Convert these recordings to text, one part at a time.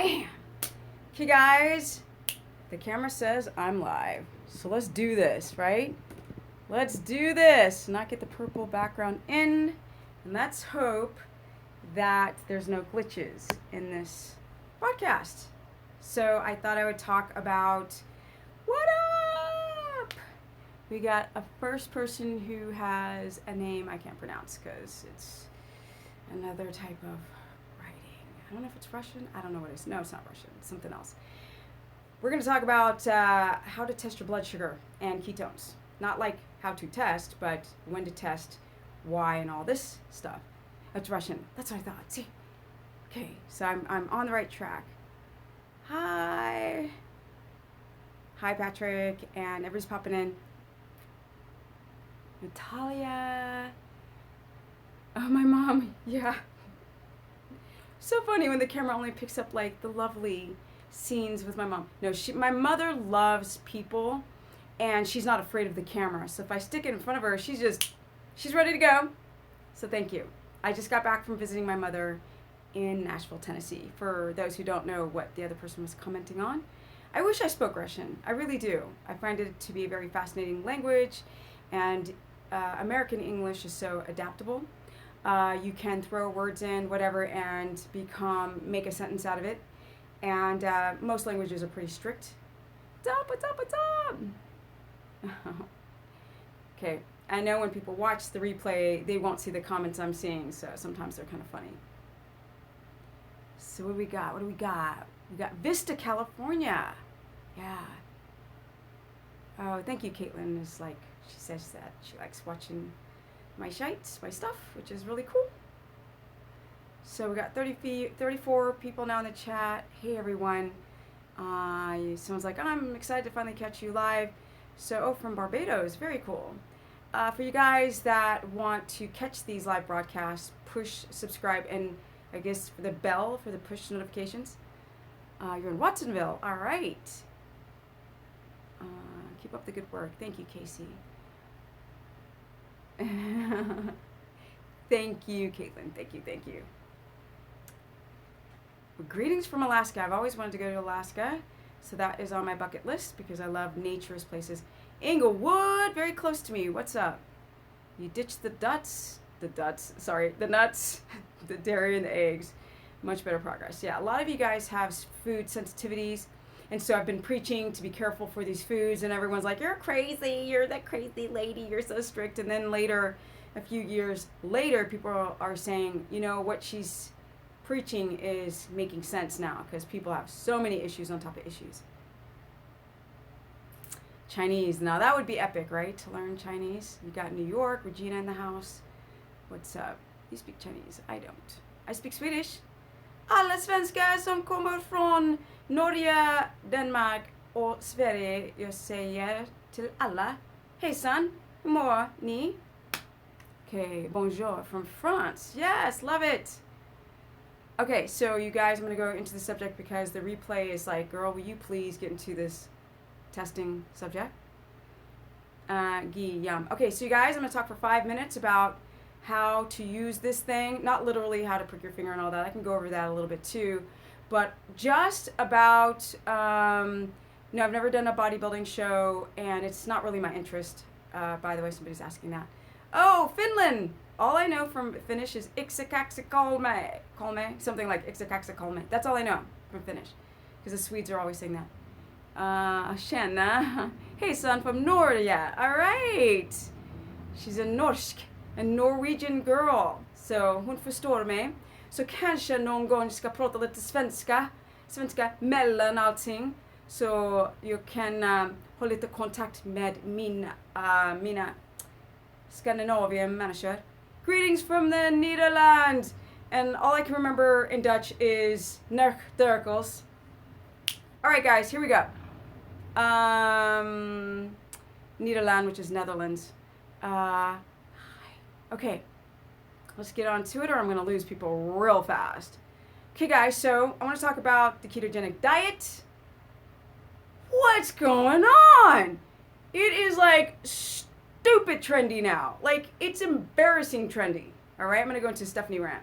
Bam! Okay, guys, the camera says I'm live. So let's do this, right? Let's do this. Not get the purple background in. And let's hope that there's no glitches in this podcast. So I thought I would talk about what up? We got a first person who has a name I can't pronounce because it's another type of writing. I don't know if it's Russian. I don't know what it is. No, it's not Russian. It's something else. We're going to talk about how to test your blood sugar and ketones. Not like how to test, but when to test, why, and all this stuff. It's Russian. That's what I thought. See? Okay, so I'm on the right track. Hi, Patrick, and everybody's popping in. Natalia. Oh, my mom. Yeah. So funny when the camera only picks up like the lovely scenes with my mom. No, my mother loves people, and she's not afraid of the camera. So if I stick it in front of her, she's ready to go. So thank you. I just got back from visiting my mother in Nashville, Tennessee. For those who don't know what the other person was commenting on, I wish I spoke Russian. I really do. I find it to be a very fascinating language, and American English is so adaptable. You can throw words in, whatever, and make a sentence out of it. And most languages are pretty strict. What's up? Okay, I know when people watch the replay, they won't see the comments I'm seeing, so sometimes they're kind of funny. So what do we got? We got Vista, California. Yeah. Oh, thank you, Caitlin. It's like, she says that she likes watching my stuff, which is really cool. So we got 34 people now in the chat. Hey, everyone. Someone's like, I'm excited to finally catch you live. So, from Barbados. Very cool. For you guys that want to catch these live broadcasts, push subscribe, and I guess the bell for the push notifications. You're in Watsonville. All right. Keep up the good work. Thank you, Casey. Thank you, Caitlin. Thank you. Well, greetings from Alaska. I've always wanted to go to Alaska, so that is on my bucket list because I love nature's places. Inglewood, very close to me. What's up? You ditched the nuts, the dairy and the eggs. Much better progress. Yeah, a lot of you guys have food sensitivities, and so I've been preaching to be careful for these foods, and everyone's like, you're crazy, you're that crazy lady, you're so strict. And then later, a few years later, people are saying, you know, what she's preaching is making sense now because people have so many issues on top of issues. Chinese. Now that would be epic, right? To learn Chinese. You got New York, Regina in the house. What's up? You speak Chinese. I don't. I speak Swedish. Alla svenskar som kommer från Norge, Danmark och Sverige, jag säger till alla, hejsan, hur mår ni? Okay, bonjour from France. Yes, love it. Okay, so you guys, I'm going to go into the subject because the replay is like, girl, will you please get into this testing subject? Guillaume. Okay, so you guys, I'm going to talk for 5 minutes about how to use this thing. Not literally how to prick your finger and all that. I can go over that a little bit too. But just about, I've never done a bodybuilding show, and it's not really my interest. By the way, somebody's asking that. Oh, Finland! All I know from Finnish is kolme, something like kolme. That's all I know from Finnish, because the Swedes are always saying that. Tjena. Hey, son from Norge. All right. She's a Norwegian girl. Så hon förstår mig. Så kanske någon gång ska prata lite svenska mellan allting. Så jag kan ha lite kontakt med mina Scandinavian människor. Greetings from the Netherlands. And all I can remember in Dutch is Nerkels. All right, guys, here we go. Nederland, which is Netherlands. Okay, let's get on to it or I'm going to lose people real fast. Okay, guys, so I want to talk about the ketogenic diet. What's going on? It is like stupid trendy now. Like, it's embarrassing trendy. All right, I'm going to go into Stephanie rant.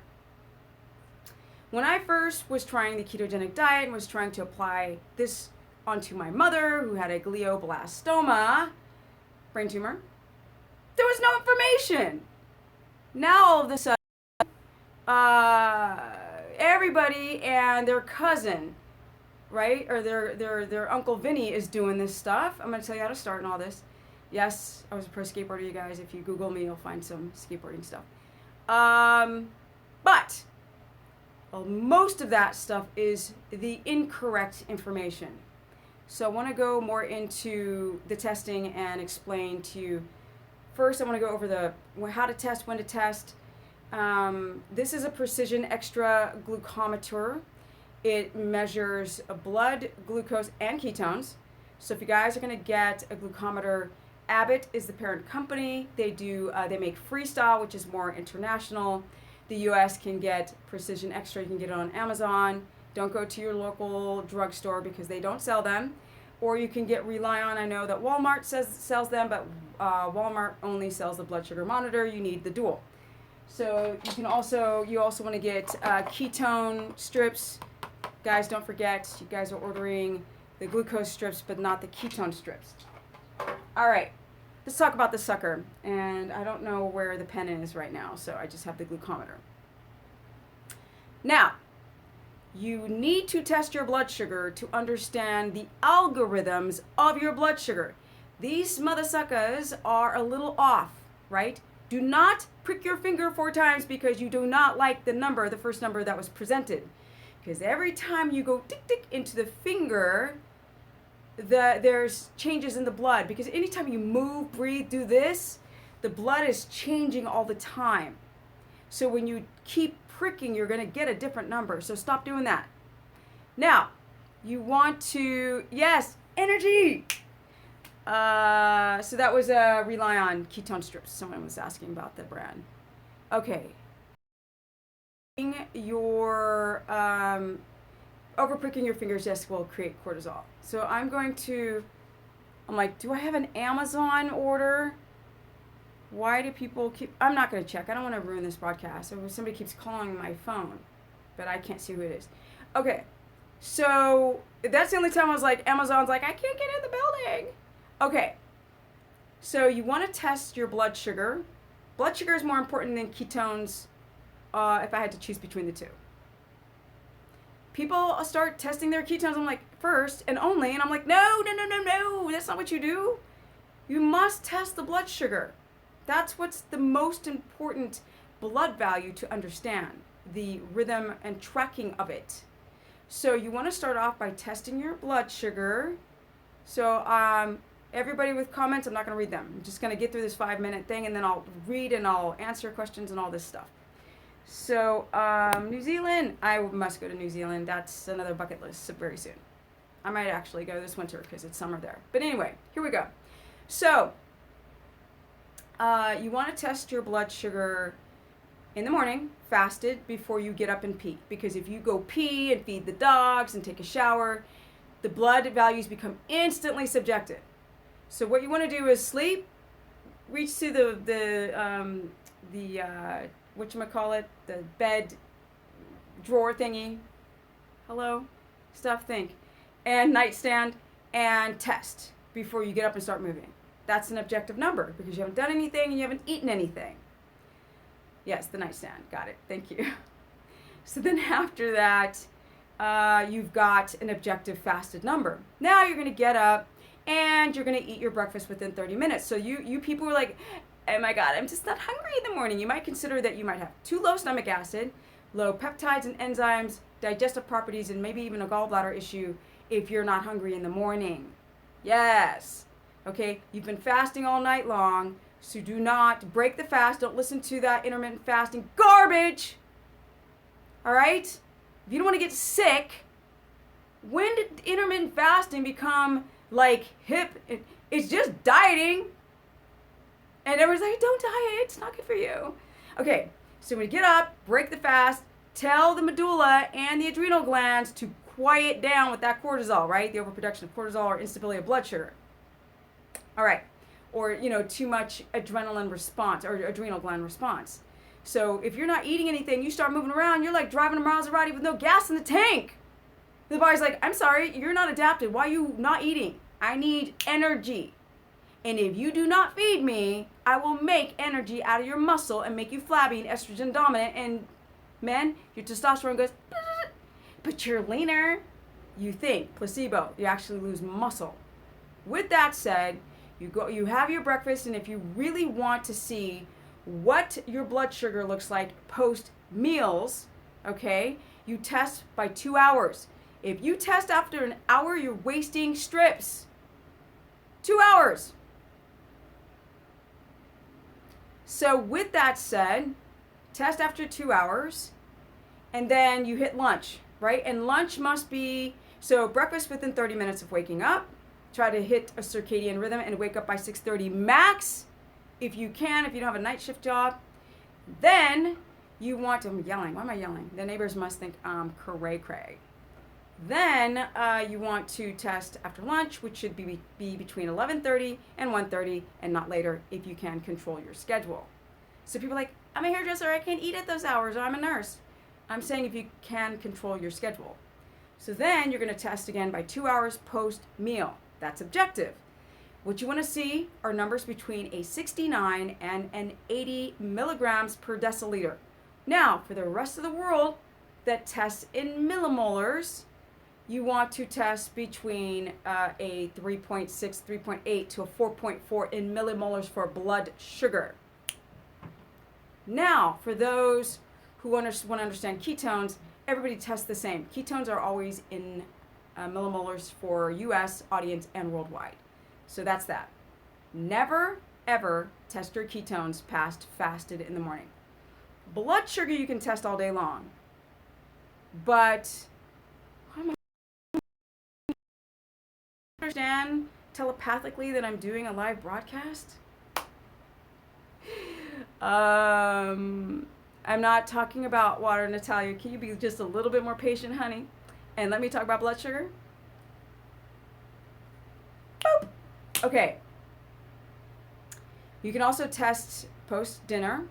When I first was trying the ketogenic diet and was trying to apply this onto my mother who had a glioblastoma, brain tumor, there was no information. Now all of a sudden, everybody and their cousin, right, or their Uncle Vinny is doing this stuff. I'm going to tell you how to start and all this. Yes, I was a pro skateboarder, you guys. If you Google me, you'll find some skateboarding stuff. But most of that stuff is the incorrect information. So I want to go more into the testing and explain to you. First, I want to go over how to test, when to test. This is a precision extra glucometer. It measures blood glucose and ketones. So if you guys are going to get a glucometer, Abbott is the parent company. They make Freestyle, which is more international. The US can get Precision Extra. You can get it on Amazon. Don't go to your local drugstore because they don't sell them. Or you can get Rely On. I know that Walmart sells them, but Walmart only sells the blood sugar monitor. You need the dual. So you also want to get ketone strips. Guys, don't forget, you guys are ordering the glucose strips, but not the ketone strips. All right, let's talk about the sucker. And I don't know where the pen is right now, so I just have the glucometer. Now, you need to test your blood sugar to understand the algorithms of your blood sugar. These mother suckers are a little off, right? Do not prick your finger 4 times because you do not like the first number that was presented. Because every time you go tick tick into the finger, there's changes in the blood. Because anytime you move, breathe, do this, the blood is changing all the time. So when you keep pricking, you're going to get a different number. So stop doing that. Now, you want to, yes, energy. So that was Rely On ketone strips. Someone was asking about the brand. Okay. Your over pricking your fingers, yes, will create cortisol. So I'm like, do I have an Amazon order? Why do people keep, I'm not going to check. I don't want to ruin this broadcast. So somebody keeps calling my phone, but I can't see who it is. Okay. So that's the only time I was like, Amazon's like, I can't get in the building. Okay. So you want to test your blood sugar. Blood sugar is more important than ketones if I had to choose between the two. People start testing their ketones, I'm like, first and only, and I'm like, no, that's not what you do. You must test the blood sugar. That's what's the most important blood value to understand, the rhythm and tracking of it. So you want to start off by testing your blood sugar. So everybody with comments, I'm not going to read them. I'm just going to get through this 5-minute thing, and then I'll read and I'll answer questions and all this stuff. So New Zealand, I must go to New Zealand. That's another bucket list very soon. I might actually go this winter because it's summer there. But anyway, here we go. So you want to test your blood sugar in the morning, fasted, before you get up and pee. Because if you go pee and feed the dogs and take a shower, the blood values become instantly subjective. So what you want to do is sleep, reach to the whatchamacallit, the bed drawer thingy, think, and nightstand, and test before you get up and start moving. That's an objective number because you haven't done anything and you haven't eaten anything. Yes, the nightstand, got it, thank you. So then after that, you've got an objective fasted number. Now you're gonna get up and you're gonna eat your breakfast within 30 minutes. So you people are like, oh my God, I'm just not hungry in the morning. You might consider that you might have too low stomach acid, low peptides and enzymes, digestive properties, and maybe even a gallbladder issue if you're not hungry in the morning. Yes. Okay, you've been fasting all night long, so do not break the fast. Don't listen to that intermittent fasting garbage. All right? If you don't want to get sick, when did intermittent fasting become like hip? It's just dieting. And everyone's like, don't diet, it's not good for you. Okay, so when you get up, break the fast, tell the medulla and the adrenal glands to quiet down with that cortisol, right? The overproduction of cortisol or instability of blood sugar. All right, or too much adrenaline response or adrenal gland response. So if you're not eating anything, you start moving around, you're like driving a Maserati with no gas in the tank. The body's like, I'm sorry, you're not adapted. Why are you not eating? I need energy. And if you do not feed me, I will make energy out of your muscle and make you flabby and estrogen dominant. And men, your testosterone goes, but you're leaner. You think, placebo, you actually lose muscle. With that said, you have your breakfast, and if you really want to see what your blood sugar looks like post meals, okay, you test by 2 hours. If you test after an hour, you're wasting strips. 2 hours. So with that said, test after 2 hours, and then you hit lunch, right? And lunch must be, so breakfast within 30 minutes of waking up. Try to hit a circadian rhythm and wake up by 6:30 max, if you can, if you don't have a night shift job. Then you want to, I'm yelling, why am I yelling? The neighbors must think I'm cray-cray. Then you want to test after lunch, which should be between 11:30 and 1:30, and not later if you can control your schedule. So people are like, I'm a hairdresser, I can't eat at those hours, or I'm a nurse. I'm saying if you can control your schedule. So then you're going to test again by 2 hours post-meal. That's objective. What you want to see are numbers between a 69 and an 80 milligrams per deciliter. Now, for the rest of the world that tests in millimolars, you want to test between a 3.6, 3.8 to a 4.4 in millimolars for blood sugar. Now, for those who want to understand ketones, everybody tests the same. Ketones are always in millimolars for US audience and worldwide. So that's that. Never, ever test your ketones past fasted in the morning. Blood sugar you can test all day long. But understand telepathically that I'm doing a live broadcast? I'm not talking about water, Natalia. Can you be just a little bit more patient, honey? And let me talk about blood sugar. Boop. Okay. You can also test post-dinner.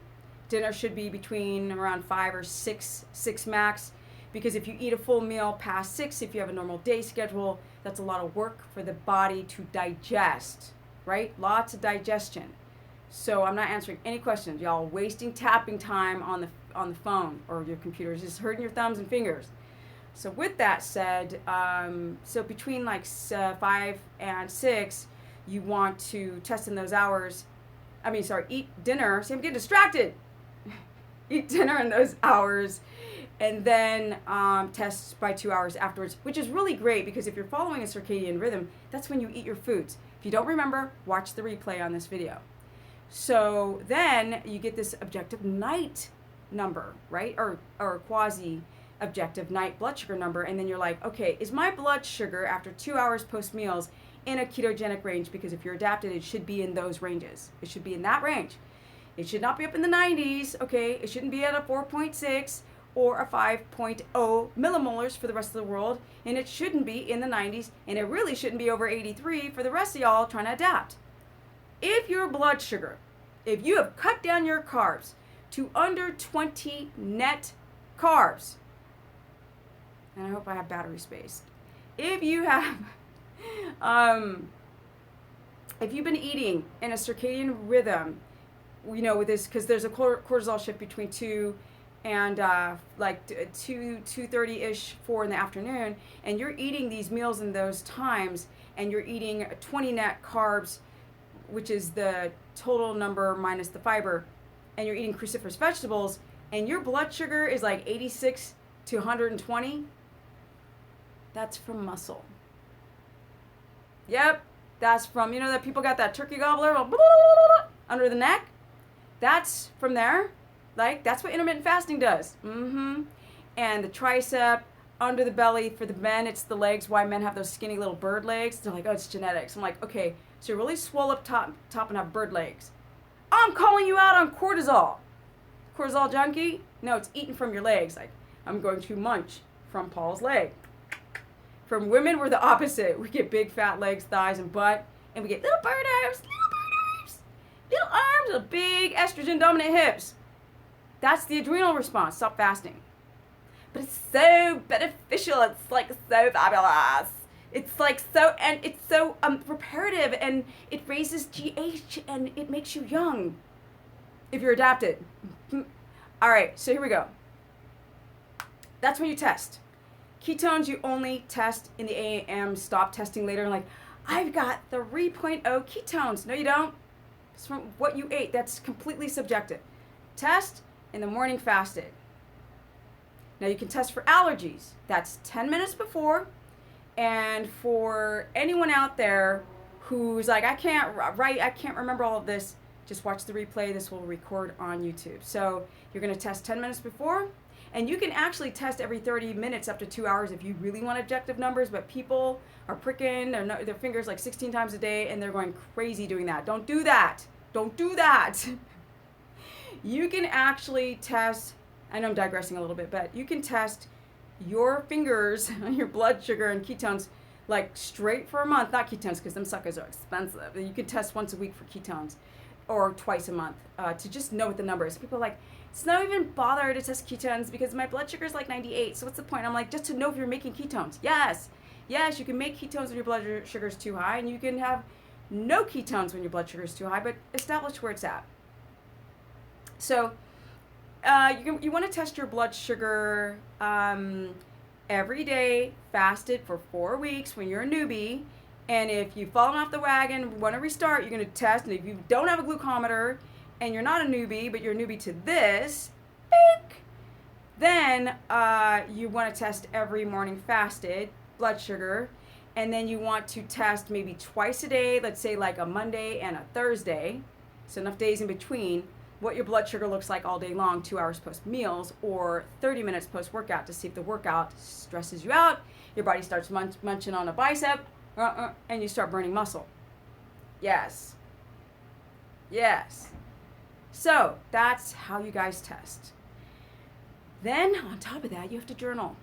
Dinner should be between around 5 or 6 max, because if you eat a full meal past 6, if you have a normal day schedule, that's a lot of work for the body to digest, right? Lots of digestion. So I'm not answering any questions. Y'all wasting tapping time on the phone or your computer, just hurting your thumbs and fingers. So with that said, so between like 5 and 6, you want to test in those hours. Eat dinner. See, I'm getting distracted. Eat dinner in those hours, and then test by 2 hours afterwards, which is really great because if you're following a circadian rhythm, that's when you eat your foods. If you don't remember, watch the replay on this video. So then you get this objective night number, right? Or quasi objective night blood sugar number, and then you're like, okay, is my blood sugar after 2 hours post meals in a ketogenic range? Because if you're adapted, it should be in those ranges. It should be in that range. It should not be up in the 90s, okay? It shouldn't be at a 4.6 or a 5.0 millimolars for the rest of the world, and it shouldn't be in the 90s, and it really shouldn't be over 83 for the rest of y'all trying to adapt. If your blood sugar, if you have cut down your carbs to under 20 net carbs, and I hope I have battery space. If you have, if you've been eating in a circadian rhythm, with this, because there's a cortisol shift between 2 and 2:30-ish, 4 in the afternoon, and you're eating these meals in those times, and you're eating 20 net carbs, which is the total number minus the fiber, and you're eating cruciferous vegetables, and your blood sugar is like 86 to 120, that's from muscle. Yep, that's from, that people got that turkey gobbler under the neck? That's from there. Like, that's what intermittent fasting does. And the tricep, under the belly, for the men, it's the legs. Why men have those skinny little bird legs? They're like, oh, it's genetics. I'm like, okay, so you're really swole up top and have bird legs. I'm calling you out on cortisol. Cortisol junkie? No, it's eaten from your legs. Like, I'm going to munch from Paul's leg. From women, we're the opposite. We get big fat legs, thighs, and butt, and we get little bird arms, little arms, little big estrogen dominant hips. That's the adrenal response. Stop fasting. But it's so beneficial. It's like so fabulous. It's like so, and it's so reparative, and it raises GH, and it makes you young if you're adapted. All right, so here we go. That's when you test. Ketones, you only test in the AM. Stop testing later. Like, I've got 3.0 ketones. No, you don't. It's from what you ate. That's completely subjective. Test in the morning fasted. Now you can test for allergies. That's 10 minutes before. And for anyone out there who's like, I can't remember all of this, just watch the replay. This will record on YouTube. So you're going to test 10 minutes before. And you can actually test every 30 minutes up to 2 hours if you really want objective numbers, but people are pricking their fingers like 16 times a day, and they're going crazy doing that. Don't do that. Don't do that. You can actually test, I know I'm digressing a little bit, but you can test your fingers on your blood sugar and ketones like straight for a month. Not ketones, because them suckers are expensive. You can test once a week for ketones or twice a month to just know what the number is. People are like, it's not even bother to test ketones because my blood sugar is like 98. So what's the point? I'm like, just to know if you're making ketones. Yes, you can make ketones when your blood sugar is too high, and you can have no ketones when your blood sugar is too high, but establish where it's at. So you want to test your blood sugar every day, fasted for 4 weeks when you're a newbie. And if you've fallen off the wagon and want to restart, you're going to test. And if you don't have a glucometer, and you're not a newbie, but you're a newbie to this, then you want to test every morning fasted blood sugar, and then you want to test maybe twice a day, let's say like a Monday and a Thursday, so enough days in between, what your blood sugar looks like all day long, 2 hours post meals or 30 minutes post workout, to see if the workout stresses you out, your body starts munching on a bicep, and you start burning muscle. Yes. So that's how you guys test. Then on top of that, you have to journal,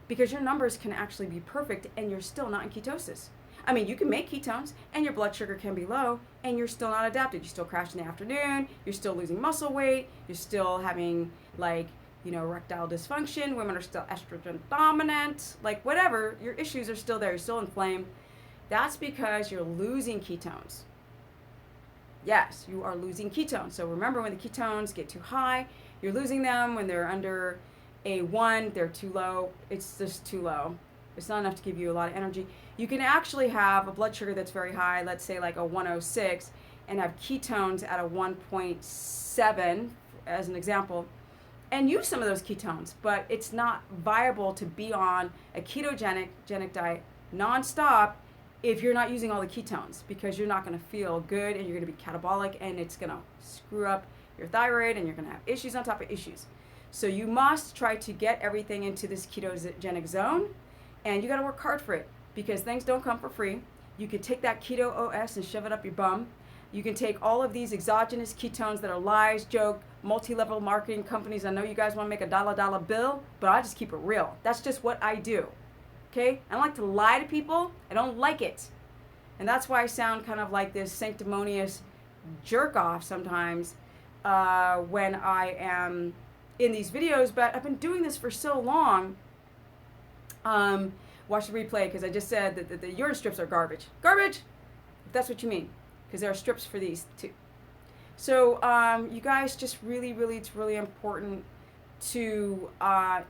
because your numbers can actually be perfect and you're still not in ketosis. I mean, you can make ketones and your blood sugar can be low and you're still not adapted. You still crash in the afternoon, you're still losing muscle weight, you're still having erectile dysfunction, women are still estrogen dominant, like whatever, your issues are still there, you're still inflamed. That's because you're losing ketones. Yes, you are losing ketones. So remember, when the ketones get too high, you're losing them. When they're under a 1, they're too low. It's just too low. It's not enough to give you a lot of energy. You can actually have a blood sugar that's very high, let's say like a 106, and have ketones at a 1.7, as an example, and use some of those ketones, but it's not viable to be on a ketogenic diet nonstop if you're not using all the ketones, because you're not going to feel good and you're going to be catabolic, and it's going to screw up your thyroid and you're going to have issues on top of issues. So you must try to get everything into this ketogenic zone, and you got to work hard for it, because things don't come for free. You can take that keto OS and shove it up your bum. You can take all of these exogenous ketones that are lies, joke, multi-level marketing companies. I know you guys want to make a dollar bill, but I just keep it real. That's just what I do. Okay? I don't like to lie to people. I don't like it. And that's why I sound kind of like this sanctimonious jerk off sometimes when I am in these videos. But I've been doing this for so long. Watch the replay, because I just said that the urine strips are garbage. Garbage! If that's what you mean. Because there are strips for these too. So you guys, just really, it's really important to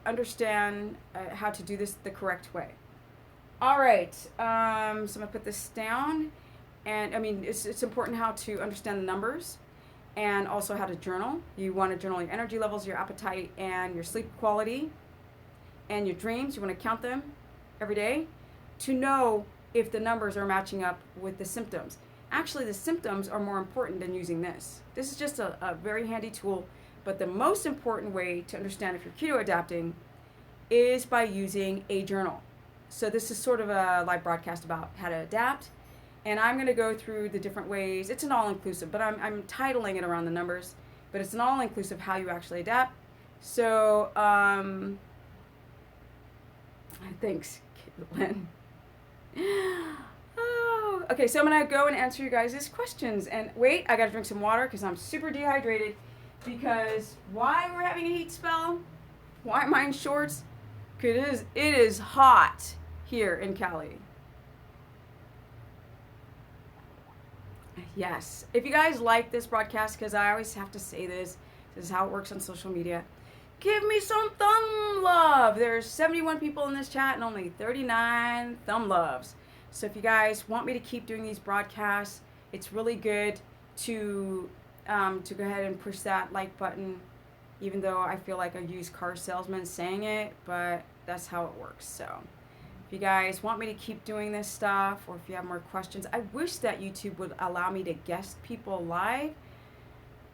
understand how to do this the correct way. All right, so I'm gonna put this down, and I mean, it's important how to understand the numbers, and also how to journal. You want to journal your energy levels, your appetite, and your sleep quality, and your dreams. You want to count them every day to know if the numbers are matching up with the symptoms. Actually, the symptoms are more important than using this. This is just a very handy tool, but the most important way to understand if you're keto adapting is by using a journal. So this is sort of a live broadcast about how to adapt, and I'm going to go through the different ways. It's an all-inclusive, but I'm titling it around the numbers, but it's an all-inclusive how you actually adapt. So, thanks, Caitlin. Oh, okay, so I'm going to go and answer you guys' questions. And wait, I got to drink some water because I'm super dehydrated. because why we're having a heat spell? Why am I in shorts? Because it is hot here in Cali. Yes. If you guys like this broadcast, because I always have to say this is how it works on social media. Give me some thumb love. There's 71 people in this chat and only 39 thumb loves. So if you guys want me to keep doing these broadcasts, it's really good to go ahead and push that like button, even though I feel like a used car salesman saying it, but that's how it works. So if you guys want me to keep doing this stuff, or if you have more questions, I wish that YouTube would allow me to guest people live,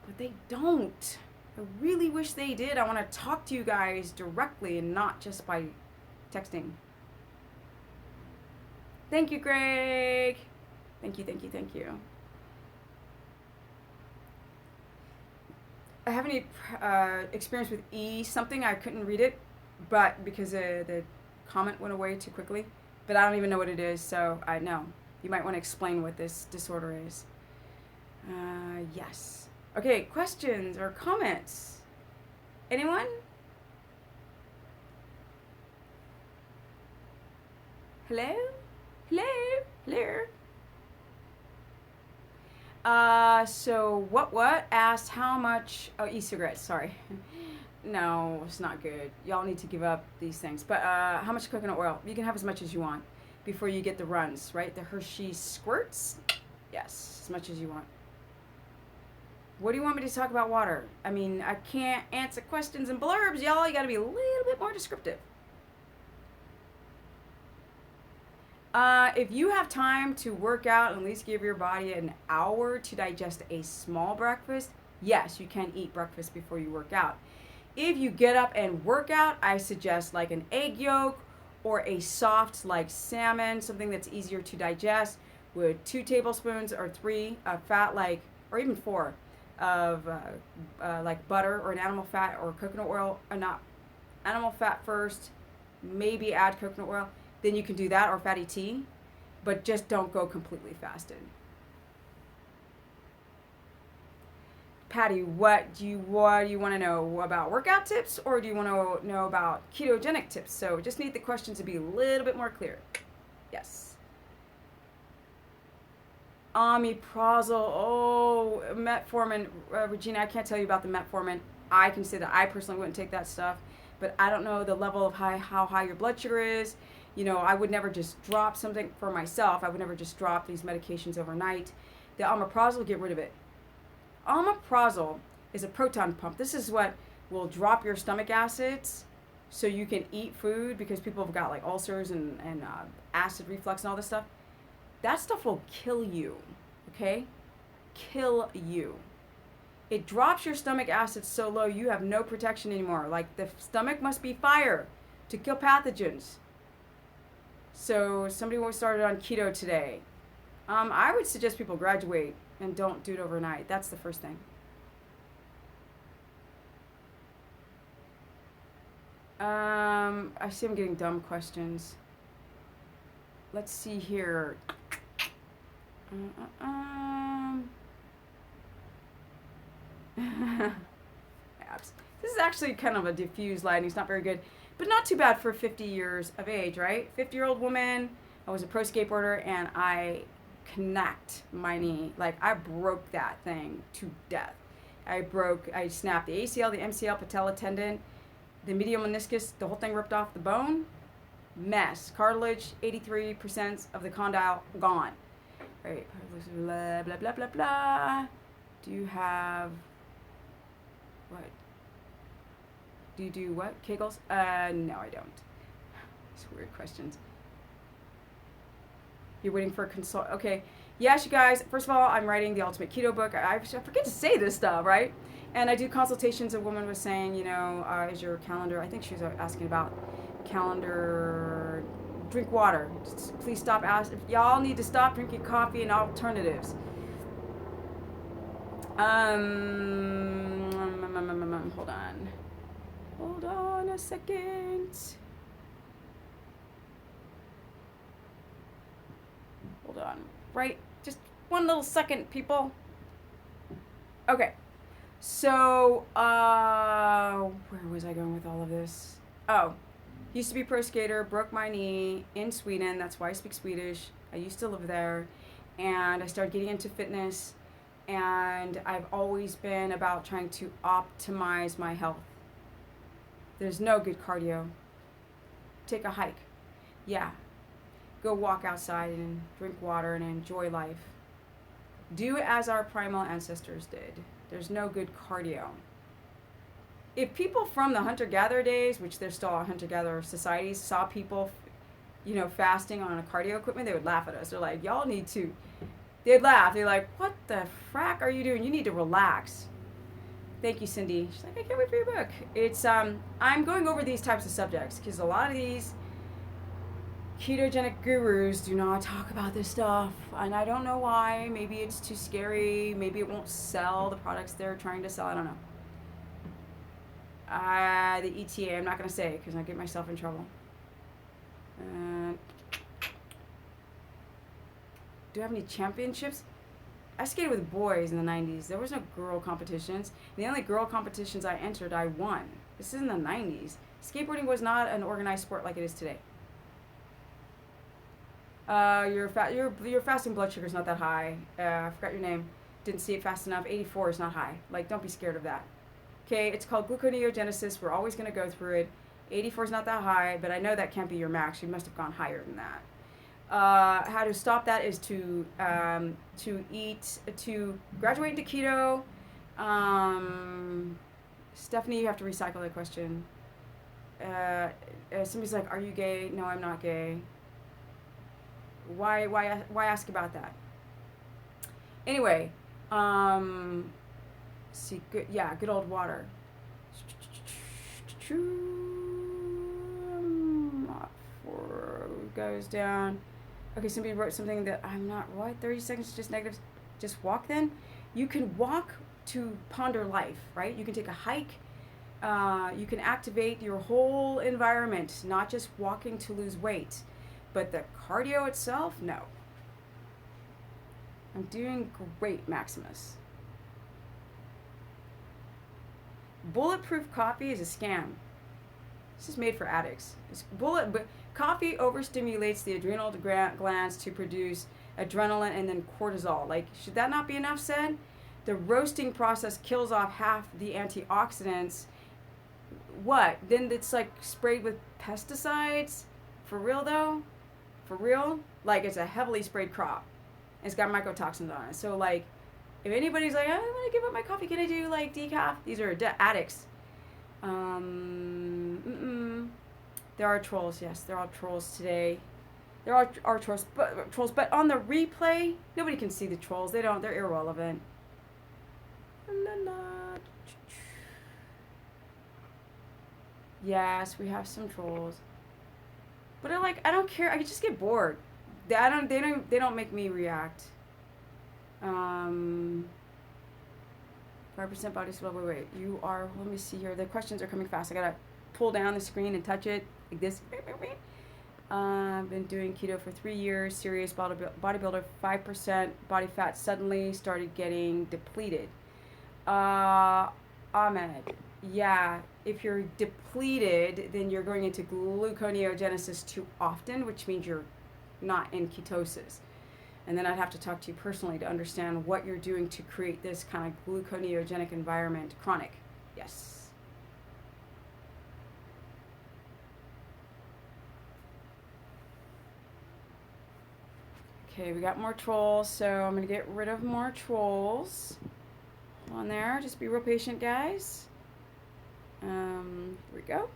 but they don't. I really wish they did. I want to talk to you guys directly and not just by texting. Thank you, Greg. Thank you, thank you, thank you. I have any experience with E something. I couldn't read it, but because the comment went away too quickly. But I don't even know what it is, so I know. You might want to explain what this disorder is. Yes. Okay, questions or comments? Anyone? Hello? Hello? Hello? So what asked how much, e-cigarettes, sorry. No, it's not good. Y'all need to give up these things. But how much coconut oil? You can have as much as you want before you get the runs, right? The Hershey squirts? Yes, as much as you want. What do you want me to talk about water? I mean, I can't answer questions in blurbs, y'all. You gotta be a little bit more descriptive. If you have time to work out and at least give your body an hour to digest a small breakfast, yes, you can eat breakfast before you work out. If you get up and work out, I suggest like an egg yolk or a soft like salmon, something that's easier to digest, with 2 tablespoons or 3 of fat, like, or even 4 of like butter or an animal fat or coconut oil, or not animal fat first, maybe add coconut oil. Then you can do that, or fatty tea, but just don't go completely fasted. Patty, what do you want to know about workout tips, or do you want to know about ketogenic tips? So just need the questions to be a little bit more clear. Yes. Omeprazole, metformin, Regina, I can't tell you about the metformin. I can say that I personally wouldn't take that stuff, but I don't know the level of how high your blood sugar is. You know, I would never just drop something for myself. I would never just drop these medications overnight. The omeprazole, get rid of it. Omeprazole is a proton pump. This is what will drop your stomach acids so you can eat food, because people have got like ulcers and acid reflux and all this stuff. That stuff will kill you, okay? Kill you. It drops your stomach acids so low you have no protection anymore. Like, the stomach must be fire to kill pathogens. So somebody started on keto today. I would suggest people graduate and don't do it overnight. That's the first thing. I see I'm getting dumb questions. Let's see here. This is actually kind of a diffused lighting. It's not very good, but not too bad for 50 years of age, right? 50-year-old woman. I was a pro skateboarder, and I connect my knee. Like, I broke that thing to death. I snapped the ACL, the MCL, patella tendon, the medial meniscus, the whole thing ripped off the bone. Mess. Cartilage, 83% of the condyle gone. Right, blah, blah, blah, blah, blah. Do you have, what? Do you do what? Kegels? No, I don't. It's weird questions. You're waiting for a consult. Okay. Yes, you guys. First of all, I'm writing the Ultimate Keto book. I forget to say this stuff, right? And I do consultations. A woman was saying, you know, is your calendar, I think she was asking about calendar, drink water. Just please stop asking. Y'all need to stop drinking coffee and alternatives. Hold on. Hold on a second. Hold on. Right? Just one little second, people. Okay. So, where was I going with all of this? Oh, used to be a pro skater, broke my knee in Sweden. That's why I speak Swedish. I used to live there. And I started getting into fitness. And I've always been about trying to optimize my health. There's no good cardio. Take a hike. Yeah. Go walk outside and drink water and enjoy life. Do as our primal ancestors did. There's no good cardio. If people from the hunter-gatherer days, which there's still hunter-gatherer societies, saw people, fasting on a cardio equipment, they would laugh at us. They're like, y'all need to. They'd laugh. They're like, what the frack are you doing? You need to relax. Thank you, Cindy. She's like, I can't wait for your book. It's I'm going over these types of subjects because a lot of these ketogenic gurus do not talk about this stuff, and I don't know why. Maybe it's too scary. Maybe it won't sell the products they're trying to sell. I don't know. The ETA, I'm not going to say because I'll get myself in trouble. Do I have any championships? I skated with boys in the 90s. There was no girl competitions. The only girl competitions I entered, I won. This is in the 90s. Skateboarding was not an organized sport like it is today. Your fasting blood sugar is not that high. I forgot your name. Didn't see it fast enough. 84 is not high. Like, don't be scared of that. Okay, it's called gluconeogenesis. We're always going to go through it. 84 is not that high, but I know that can't be your max. You must have gone higher than that. How to stop that is to graduate into keto. Stephanie, you have to recycle that question. Somebody's like, are you gay? No, I'm not gay. Why ask about that? Anyway, see, good old water. Goes down. Okay, somebody wrote something that I'm not, what? 30 seconds, just negatives. Just walk then? You can walk to ponder life, right? You can take a hike. You can activate your whole environment, not just walking to lose weight. But the cardio itself, no. I'm doing great, Maximus. Bulletproof coffee is a scam. This is made for addicts. Coffee overstimulates the adrenal glands to produce adrenaline and then cortisol. Like, should that not be enough said? The roasting process kills off half the antioxidants. What? Then it's like sprayed with pesticides? For real though? For real? Like, it's a heavily sprayed crop. It's got mycotoxins on it. So like, if anybody's like, I want to give up my coffee, can I do like decaf? These are addicts. There are trolls, yes. There are trolls today. There are trolls, but on the replay, nobody can see the trolls. They're irrelevant. La, la. Yes, we have some trolls. But I don't care. I just get bored. They don't make me react. 5% body swell. Wait. You are. Let me see here. The questions are coming fast. I gotta pull down the screen and touch it like this. I've been doing keto for 3 years. Serious bodybuilder. 5% body fat suddenly started getting depleted. Ahmed. Yeah. If you're depleted, then you're going into gluconeogenesis too often, which means you're not in ketosis. And then I'd have to talk to you personally to understand what you're doing to create this kind of gluconeogenic environment. Chronic. Yes. Okay, we got more trolls, so I'm going to get rid of more trolls. Hold on there. Just be real patient, guys. Here we go.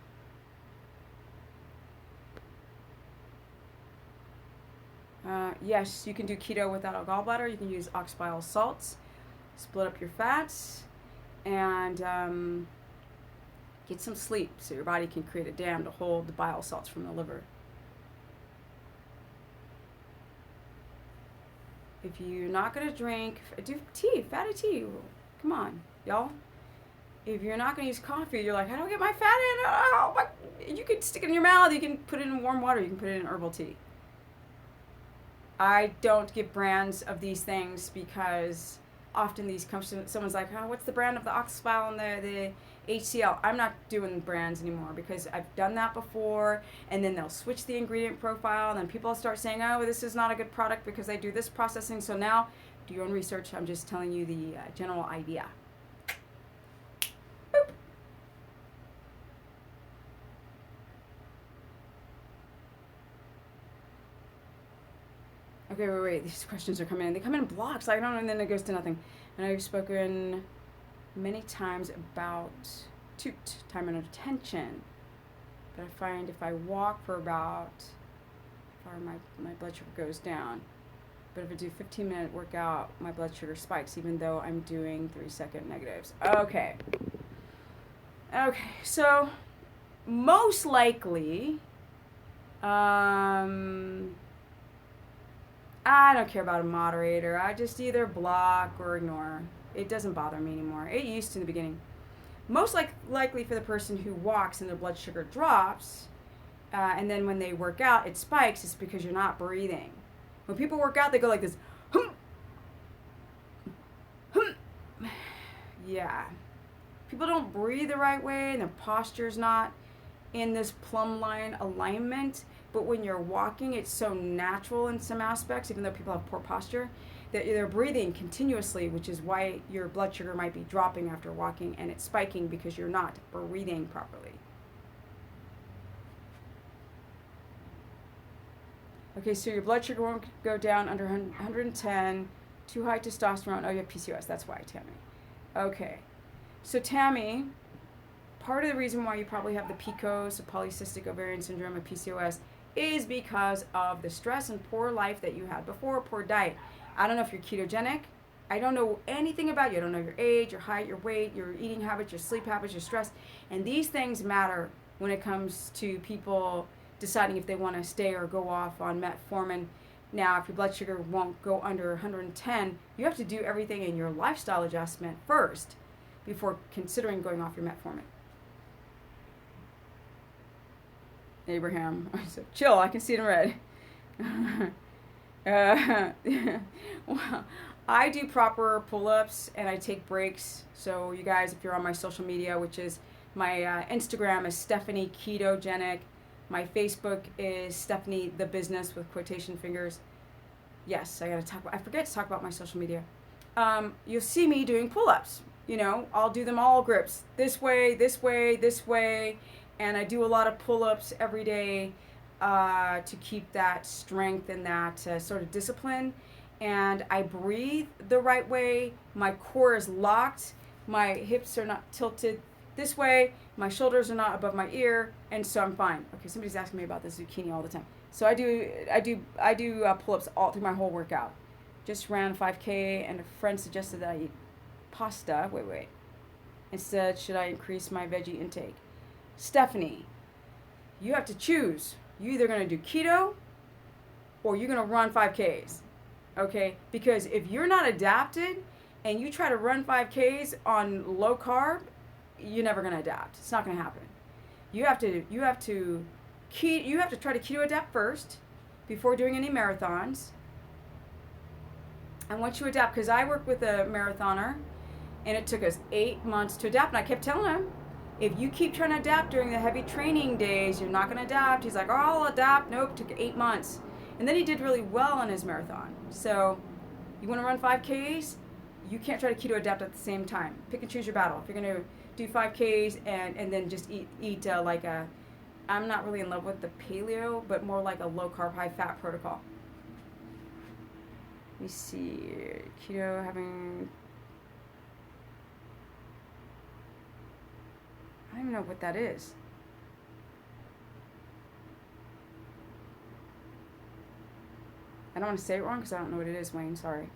Yes, you can do keto without a gallbladder. You can use ox bile salts, split up your fats, and get some sleep so your body can create a dam to hold the bile salts from the liver. If you're not going to drink, do tea, fatty tea. Come on, y'all. If you're not going to use coffee, you're like, how do I get my fat in? Oh, you can stick it in your mouth. You can put it in warm water. You can put it in herbal tea. I don't give brands of these things because often these comes to someone's like, oh, what's the brand of the ox spile and the HCl? I'm not doing brands anymore because I've done that before, and then they'll switch the ingredient profile, and then people start saying, oh, this is not a good product because they do this processing. So now, do your own research. I'm just telling you the general idea. Boop. Okay, wait. These questions are coming in. They come in blocks. I don't know, and then it goes to nothing. And I've spoken many times about time and attention. But I find if I walk for about, my blood sugar goes down. But if I do 15-minute workout, my blood sugar spikes, even though I'm doing 3-second negatives. Okay. So most likely, I don't care about a moderator. I just either block or ignore. It doesn't bother me anymore. It used to in the beginning. Most likely for the person who walks and their blood sugar drops, and then when they work out, it spikes, it's because you're not breathing. When people work out, they go like this. Hum, hum. Yeah. People don't breathe the right way, and their posture's not in this plumb line alignment. But when you're walking, it's so natural in some aspects, even though people have poor posture, that they're breathing continuously, which is why your blood sugar might be dropping after walking, and it's spiking because you're not breathing properly. Okay, so your blood sugar won't go down under 110, too high testosterone. Oh, you have PCOS. That's why, Tammy. Okay. So, Tammy, part of the reason why you probably have the PCOS, the polycystic ovarian syndrome, and PCOS is because of the stress and poor life that you had before, poor diet. I don't know if you're ketogenic. I don't know anything about you. I don't know your age, your height, your weight, your eating habits, your sleep habits, your stress. And these things matter when it comes to people deciding if they want to stay or go off on metformin. Now, if your blood sugar won't go under 110, you have to do everything in your lifestyle adjustment first before considering going off your metformin. Abraham, I said, chill, I can see it in red. Well, I do proper pull-ups and I take breaks. So you guys, if you're on my social media, which is my Instagram is Stephanie Ketogenic. My Facebook is Stephanie the Business with quotation fingers. Yes, I forget to talk about my social media. You'll see me doing pull-ups. You know, I'll do them all grips. This way, this way, this way. And I do a lot of pull-ups every day to keep that strength and that sort of discipline. And I breathe the right way. My core is locked. My hips are not tilted this way. My shoulders are not above my ear, and so I'm fine. Okay, somebody's asking me about the zucchini all the time. So I do pull-ups all through my whole workout. Just ran 5K, and a friend suggested that I eat pasta. Wait. Instead, should I increase my veggie intake? Stephanie, you have to choose. You're either going to do keto or you're going to run 5Ks. Okay? Because if you're not adapted and you try to run 5Ks on low carb, you're never going to adapt. It's not going to happen. You have to try to keto adapt first before doing any marathons. And once you adapt, because I work with a marathoner and it took us 8 months to adapt, and I kept telling him, if you keep trying to adapt during the heavy training days, you're not going to adapt. He's like, oh, I'll adapt. Nope, it took 8 months. And then he did really well on his marathon. So you want to run 5Ks, you can't try to keto adapt at the same time. Pick and choose your battle. If you're going to do 5Ks and then just eat like a, I'm not really in love with the paleo, but more like a low carb, high fat protocol. Let me see, keto having, I don't even know what that is. I don't want to say it wrong because I don't know what it is, Wayne, sorry.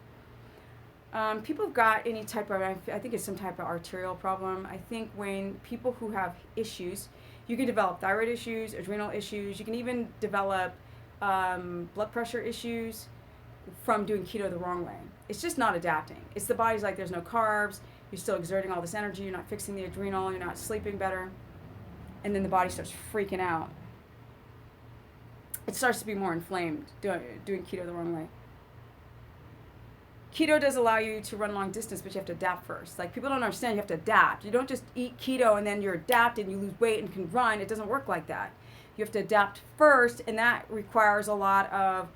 People have got any type of, I think it's some type of arterial problem. I think when people who have issues, you can develop thyroid issues, adrenal issues, you can even develop blood pressure issues from doing keto the wrong way. It's just not adapting. It's the body's like, there's no carbs, you're still exerting all this energy, you're not fixing the adrenal, you're not sleeping better, and then the body starts freaking out. It starts to be more inflamed doing keto the wrong way. keto does allow you to run long distance, but you have to adapt first. Like, people don't understand, you have to adapt. You don't just eat keto and then you're adapted and you lose weight and can run. It doesn't work like that. You have to adapt first, and that requires a lot of,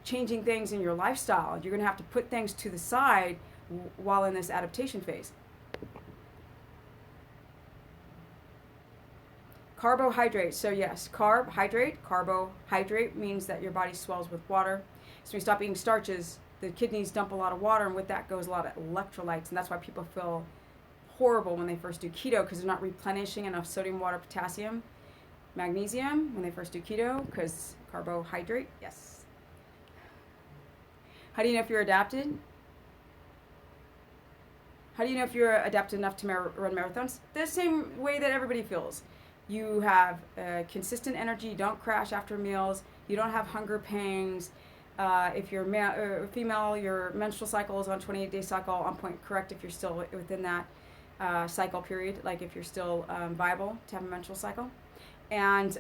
changing things in your lifestyle. You're going to have to put things to the side while in this adaptation phase. Carbohydrate. So yes, carbohydrate means that your body swells with water. So when you stop eating starches, the kidneys dump a lot of water, and with that goes a lot of electrolytes, and that's why people feel horrible when they first do keto, because they're not replenishing enough sodium, water, potassium, magnesium when they first do keto, because carbohydrate. Yes. How do you know if you're adapted? How do you know if you're adapted enough to run marathons? The same way that everybody feels. You have consistent energy, you don't crash after meals, you don't have hunger pangs. If you're female, your menstrual cycle is on 28-day cycle, on point, correct if you're still within that cycle period, like if you're still viable to have a menstrual cycle. And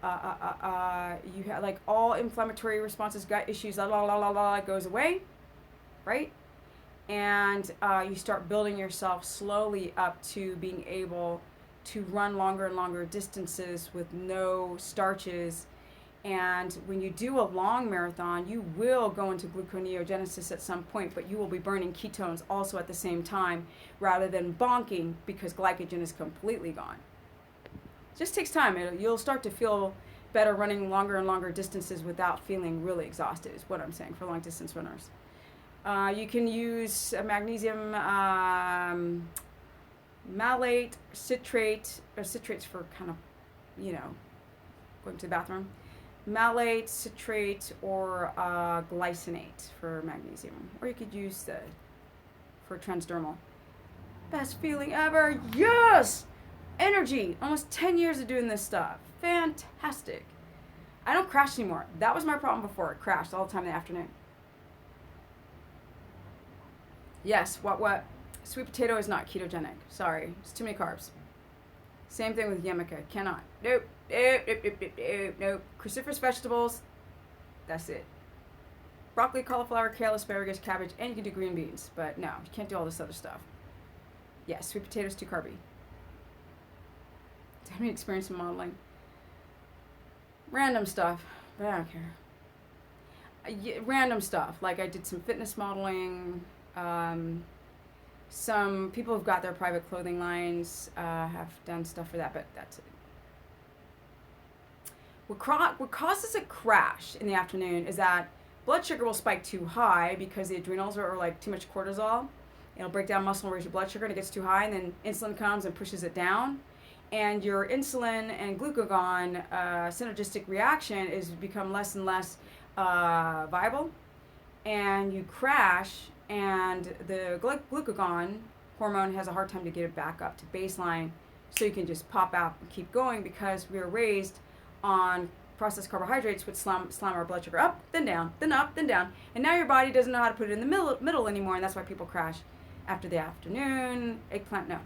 you have like all inflammatory responses, gut issues, goes away, right? And you start building yourself slowly up to being able to run longer and longer distances with no starches. And when you do a long marathon, you will go into gluconeogenesis at some point, but you will be burning ketones also at the same time, rather than bonking because glycogen is completely gone. It just takes time. You'll start to feel better running longer and longer distances without feeling really exhausted, is what I'm saying for long distance runners. You can use magnesium malate, citrate, or citrates for kind of, going to the bathroom. Malate, citrate, or glycinate for magnesium. Or you could use for transdermal. Best feeling ever. Yes! Energy. Almost 10 years of doing this stuff. Fantastic. I don't crash anymore. That was my problem before. It crashed all the time in the afternoon. Yes, what? Sweet potato is not ketogenic. Sorry. It's too many carbs. Same thing with yamaka. Cannot. Nope. Nope. Cruciferous vegetables. That's it. Broccoli, cauliflower, kale, asparagus, cabbage, and you can do green beans. But no, you can't do all this other stuff. Yes, sweet potatoes too carby. Have any experience in modeling? Random stuff, but I don't care. Random stuff. Like I did some fitness modeling. Some people who've got their private clothing lines have done stuff for that, but that's it. What causes a crash in the afternoon is that blood sugar will spike too high because the adrenals are like too much cortisol. It'll break down muscle and raise your blood sugar, and it gets too high, and then insulin comes and pushes it down. And your insulin and glucagon synergistic reaction is become less and less viable, and you crash, and the glucagon hormone has a hard time to get it back up to baseline, so you can just pop out and keep going, because we are raised on processed carbohydrates, which slam our blood sugar up, then down, then up, then down, and now your body doesn't know how to put it in the middle anymore, and that's why people crash after the afternoon. Eggplant, no.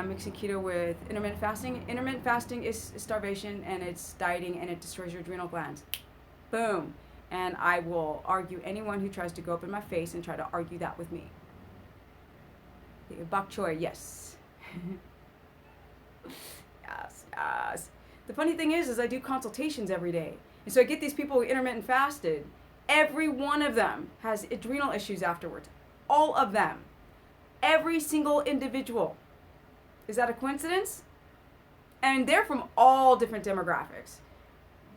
Mixing keto with intermittent fasting. Intermittent fasting is starvation, and it's dieting, and it destroys your adrenal glands. Boom. And I will argue anyone who tries to go up in my face and try to argue that with me. Bok choy, yes. Yes. The funny thing is I do consultations every day. And so I get these people who intermittent fasted. Every one of them has adrenal issues afterwards. All of them. Every single individual. Is that a coincidence? And they're from all different demographics.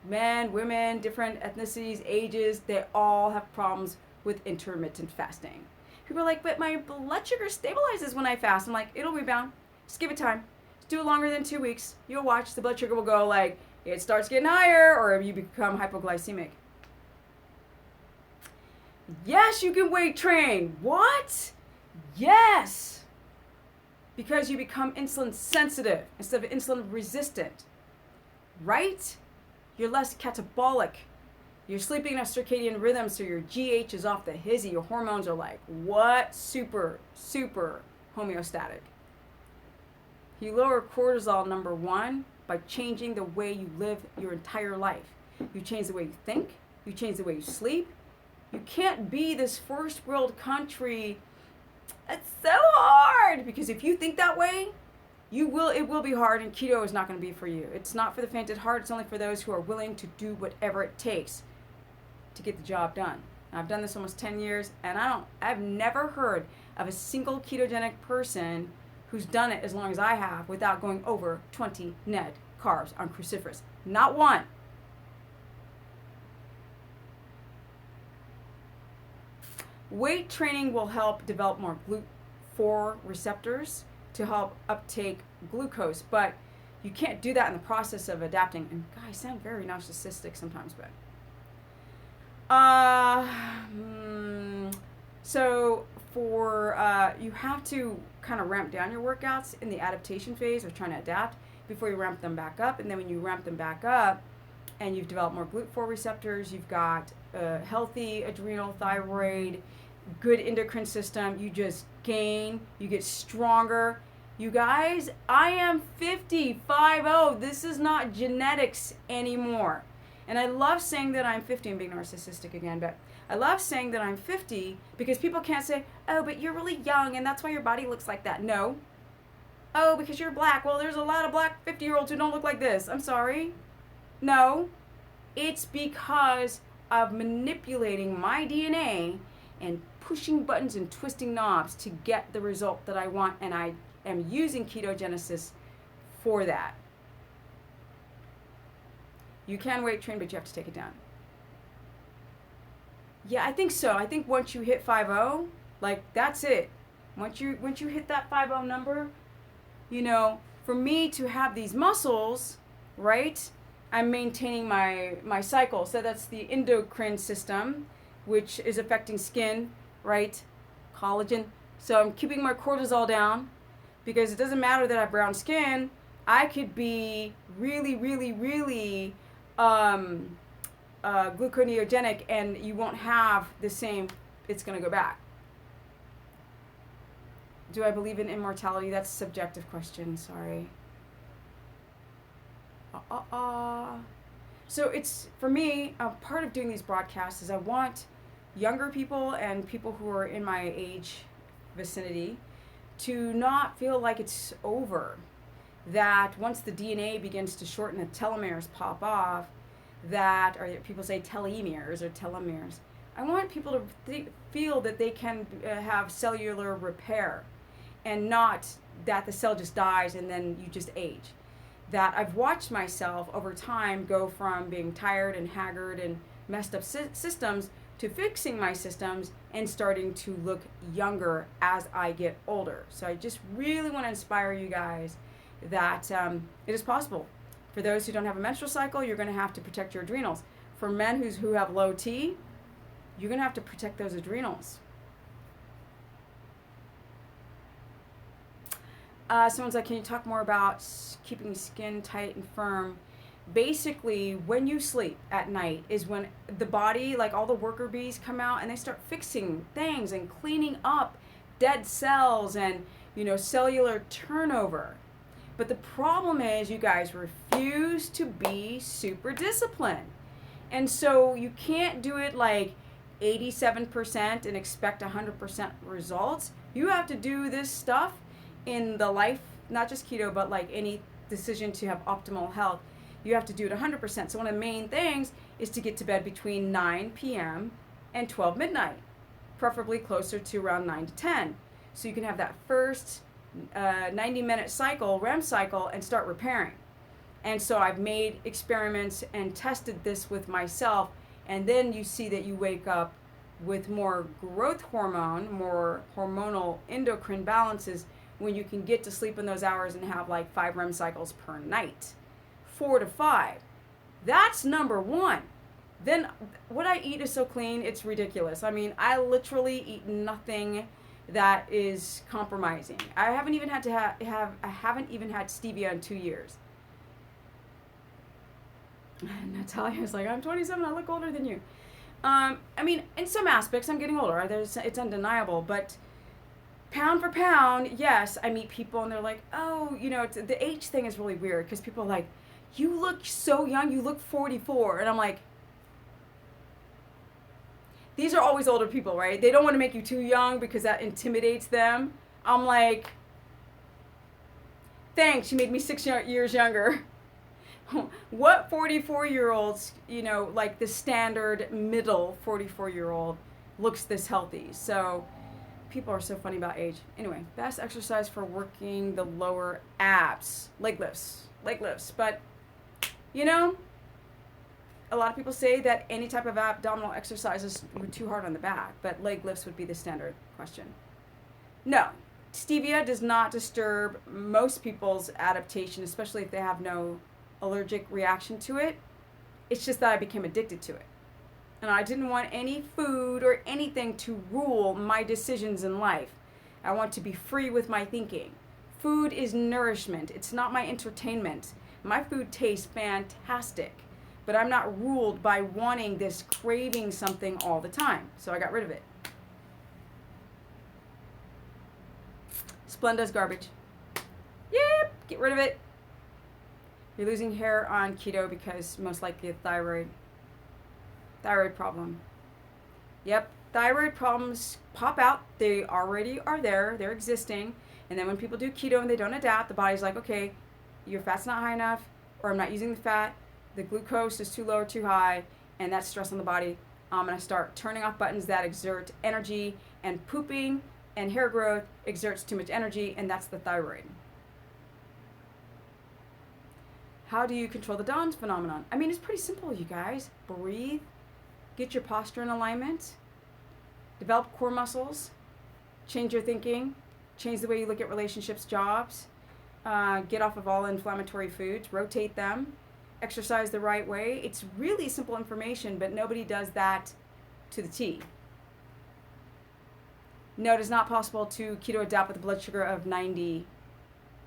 Men, women, different ethnicities, ages, they all have problems with intermittent fasting. People are like, but my blood sugar stabilizes when I fast. I'm like, it'll rebound. Just give it time. Just do it longer than 2 weeks. You'll watch the blood sugar will go like, it starts getting higher, or you become hypoglycemic. Yes, you can weight train. What? Yes. Because you become insulin sensitive instead of insulin resistant. Right? You're less catabolic. You're sleeping in a circadian rhythm, so your GH is off the hizzy. Your hormones are like, what? Super, super homeostatic. You lower cortisol, number one, by changing the way you live your entire life. You change the way you think, You change the way you sleep. You can't be this first world country. It's so hard, because if you think that way, it will be hard, and keto is not going to be for you. It's not for the faint at heart. It's only for those who are willing to do whatever it takes to get the job done. I've done this almost 10 years, and I've never heard of a single ketogenic person who's done it as long as I have without going over 20 net carbs on cruciferous. Not one. Weight training will help develop more GLUT4 receptors to help uptake glucose, but you can't do that in the process of adapting. And God, I sound very narcissistic sometimes, but so for you have to kind of ramp down your workouts in the adaptation phase, or trying to adapt, before you ramp them back up. And then when you ramp them back up and you've developed more GLUT4 receptors, you've got a healthy adrenal, thyroid, good endocrine system, you just gain, you get stronger. You guys, I am 50. This is not genetics anymore. And I love saying that I'm 50. I'm being narcissistic again, but I love saying that I'm 50 because people can't say, oh, but you're really young and that's why your body looks like that. No. Oh, because you're black. Well, there's a lot of black 50-year-olds who don't look like this. I'm sorry. No. It's because of manipulating my DNA and pushing buttons and twisting knobs to get the result that I want, and I am using ketogenesis for that. You can weight train, but you have to take it down. Yeah, I think so. I think once you hit 50, like, that's it. Once you hit that 50 number, you know, for me to have these muscles, right, I'm maintaining my cycle. So that's the endocrine system, which is affecting skin, right, collagen. So I'm keeping my cortisol down, because it doesn't matter that I have brown skin. I could be really, really, really gluconeogenic, and you won't have the same, it's going to go back. Do I believe in immortality? That's a subjective question, sorry. So it's, for me, a part of doing these broadcasts is I want younger people and people who are in my age vicinity to not feel like it's over. That once the DNA begins to shorten, the telomeres pop off, that, or people say telomeres or telomeres. I want people to feel that they can have cellular repair, and not that the cell just dies and then you just age. That I've watched myself over time go from being tired and haggard and messed up systems to fixing my systems and starting to look younger as I get older. So I just really want to inspire you guys that it is possible. For those who don't have a menstrual cycle, you're going to have to protect your adrenals. For men who have low T, you're going to have to protect those adrenals. Someone's like, can you talk more about keeping skin tight and firm? Basically, when you sleep at night is when the body, like all the worker bees, come out and they start fixing things and cleaning up dead cells and, you know, cellular turnover. But the problem is you guys refuse to be super disciplined. And so you can't do it like 87% and expect 100% results. You have to do this stuff in the life, not just keto, but like any decision to have optimal health. You have to do it 100%. So one of the main things is to get to bed between 9 p.m. and 12 midnight, preferably closer to around 9 to 10. So you can have that first 90-minute cycle, REM cycle, and start repairing. And so I've made experiments and tested this with myself, and then you see that you wake up with more growth hormone, more hormonal endocrine balances when you can get to sleep in those hours and have like 5 REM cycles per night. 4 to 5. That's number one. Then what I eat is so clean, it's ridiculous. I mean, I literally eat nothing that is compromising. I haven't even had to I haven't even had stevia in 2 years. And Natalia's like, I'm 27, I look older than you. I mean, in some aspects, I'm getting older. It's undeniable, but pound for pound, yes, I meet people and they're like, oh, you know, the age thing is really weird because people are like, you look so young, you look 44. And I'm like, these are always older people, right? They don't want to make you too young because that intimidates them. I'm like, thanks, you made me 6 years younger. What 44-year-olds, like the standard middle 44-year-old looks this healthy? So people are so funny about age. Anyway, best exercise for working the lower abs, leg lifts. But, a lot of people say that any type of abdominal exercises are too hard on the back, but leg lifts would be the standard question. No, stevia does not disturb most people's adaptation, especially if they have no allergic reaction to it. It's just that I became addicted to it. And I didn't want any food or anything to rule my decisions in life. I want to be free with my thinking. Food is nourishment. It's not my entertainment. My food tastes fantastic, but I'm not ruled by wanting this, craving something all the time. So I got rid of it. Splenda's garbage. Yep, get rid of it. You're losing hair on keto because most likely a thyroid problem. Yep, thyroid problems pop out. They already are there. They're existing. And then when people do keto and they don't adapt, the body's like, okay, your fat's not high enough, or I'm not using the fat, the glucose is too low or too high, and that's stress on the body. I'm going to start turning off buttons that exert energy, and pooping and hair growth exerts too much energy, and that's the thyroid. How do you control the Downs phenomenon? I mean, it's pretty simple, you guys. Breathe, get your posture in alignment, develop core muscles, change your thinking, change the way you look at relationships, jobs, get off of all inflammatory foods, rotate them, exercise the right way. It's really simple information, but nobody does that to the T. No, it is not possible to keto adapt with a blood sugar of 90.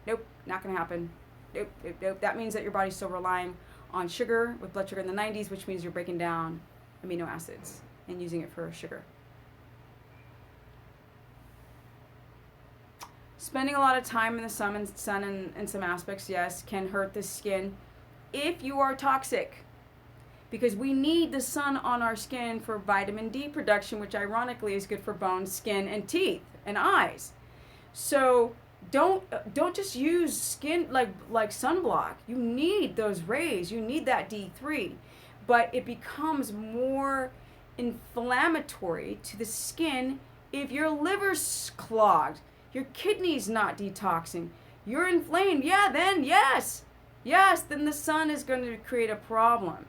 Nope, not going to happen. Nope. That means that your body's still relying on sugar with blood sugar in the 90s, which means you're breaking down amino acids and using it for sugar. Spending a lot of time in the sun in some aspects, yes, can hurt the skin if you are toxic. Because we need the sun on our skin for vitamin D production, which ironically is good for bones, skin, and teeth, and eyes. So don't just use skin like sunblock. You need those rays. You need that D3. But it becomes more inflammatory to the skin if your liver's clogged, your kidneys not detoxing, you're inflamed. Yeah, then yes, then the sun is going to create a problem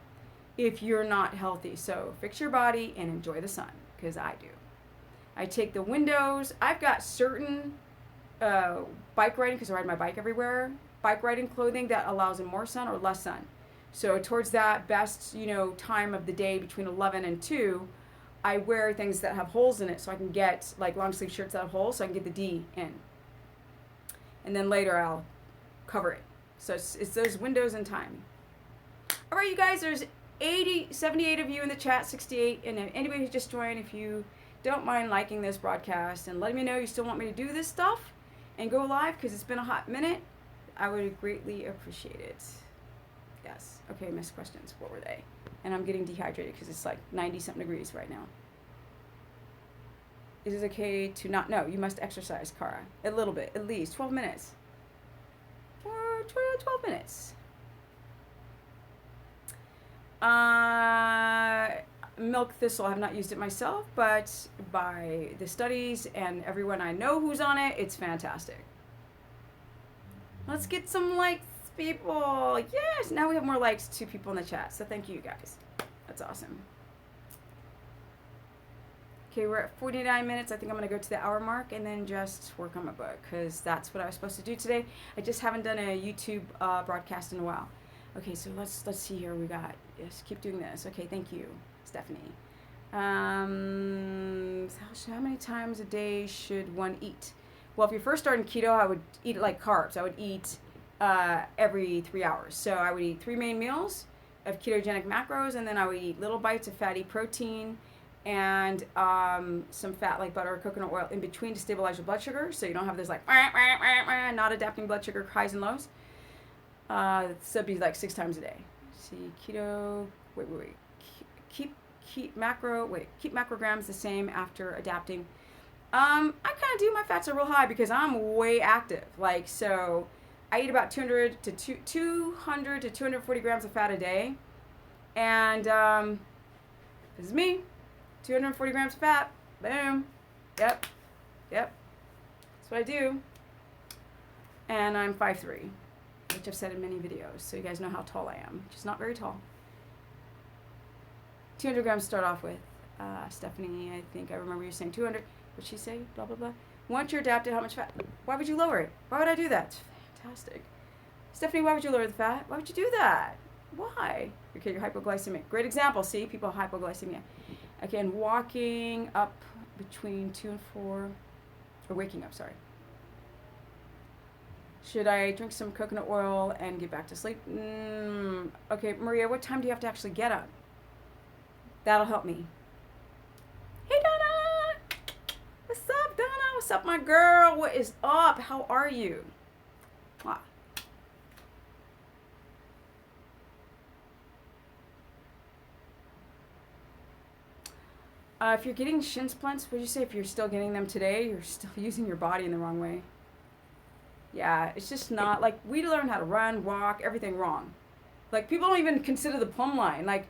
if you're not healthy. So fix your body and enjoy the sun, because I do. I take the windows. I've got certain bike riding, because I ride my bike everywhere, bike riding clothing that allows more sun or less sun. So towards that best, time of the day between 11 and 2, I wear things that have holes in it so I can get like long sleeve shirts that have holes so I can get the D in. And then later I'll cover it. So it's those windows in time. All right, you guys, there's 78 of you in the chat, 68. And if anybody who just joined, if you don't mind liking this broadcast and letting me know you still want me to do this stuff and go live, because it's been a hot minute, I would greatly appreciate it. Yes. Okay, missed questions. What were they? And I'm getting dehydrated because it's like 90-something degrees right now. Is it okay to not? No, you must exercise, Cara. A little bit, at least 12 minutes. Or 12 minutes. Milk thistle, I have not used it myself, but by the studies and everyone I know who's on it, it's fantastic. Let's get some likes, people. Yes, now we have more likes to people in the chat, so thank you guys. That's awesome. Okay, we're at 49 minutes. I think I'm going to go to the hour mark and then just work on my book, because that's what I was supposed to do today. I just haven't done a YouTube broadcast in a while. Okay, so let's see here. We got, yes, keep doing this. Okay, thank you, Stephanie. How many times a day should one eat? Well, if you're first starting keto, I would eat it like carbs. I would eat every 3 hours. So I would eat 3 main meals of ketogenic macros, and then I would eat little bites of fatty protein and some fat like butter or coconut oil in between to stabilize your blood sugar, so you don't have this like not adapting blood sugar highs and lows. So it'd be like 6 times a day. See, keto, wait. keep macrograms the same after adapting. I kind of do. My fats are real high because I'm way active. Like, so I eat about 200 to 240 grams of fat a day. And this is me. 240 grams of fat. Boom. Yep. That's what I do. And I'm 5'3", which I've said in many videos. So you guys know how tall I am, which is not very tall. 200 grams to start off with. Stephanie, I think I remember you saying 200. What'd she say? Blah, blah, blah. Once you're adapted, how much fat? Why would you lower it? Why would I do that? It's fantastic. Stephanie, why would you lower the fat? Why would you do that? Why? Okay, you're hypoglycemic. Great example. See, people have hypoglycemia. Again, walking up between 2 and 4, or waking up, sorry. Should I drink some coconut oil and get back to sleep? Okay, Maria, what time do you have to actually get up? That'll help me. Hey, Donna! What's up, Donna? What's up, my girl? What is up? How are you? Mwah. If you're getting shin splints, would you say if you're still getting them today, you're still using your body in the wrong way? Yeah, it's just not, like, we learn how to run, walk, everything wrong. Like, people don't even consider the plumb line. Like,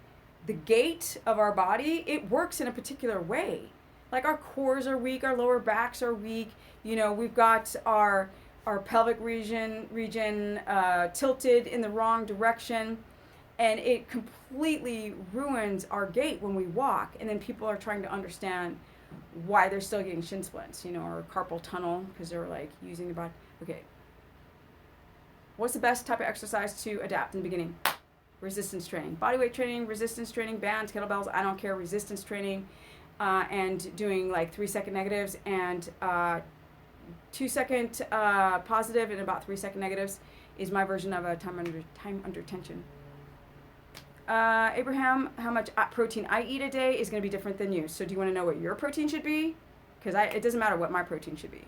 the gait of our body, it works in a particular way. Like, our cores are weak, our lower backs are weak. You know, we've got our pelvic region tilted in the wrong direction. And it completely ruins our gait when we walk. And then people are trying to understand why they're still getting shin splints, you know, or carpal tunnel, because they're, like, using their body. Okay. What's the best type of exercise to adapt in the beginning? Resistance training. Bodyweight training, resistance training, bands, kettlebells, I don't care. Resistance training, and doing like 3-second negatives and 2-second positive and about 3-second negatives is my version of a time under tension. Abraham, how much protein I eat a day is going to be different than you. So do you want to know what your protein should be? Because it doesn't matter what my protein should be.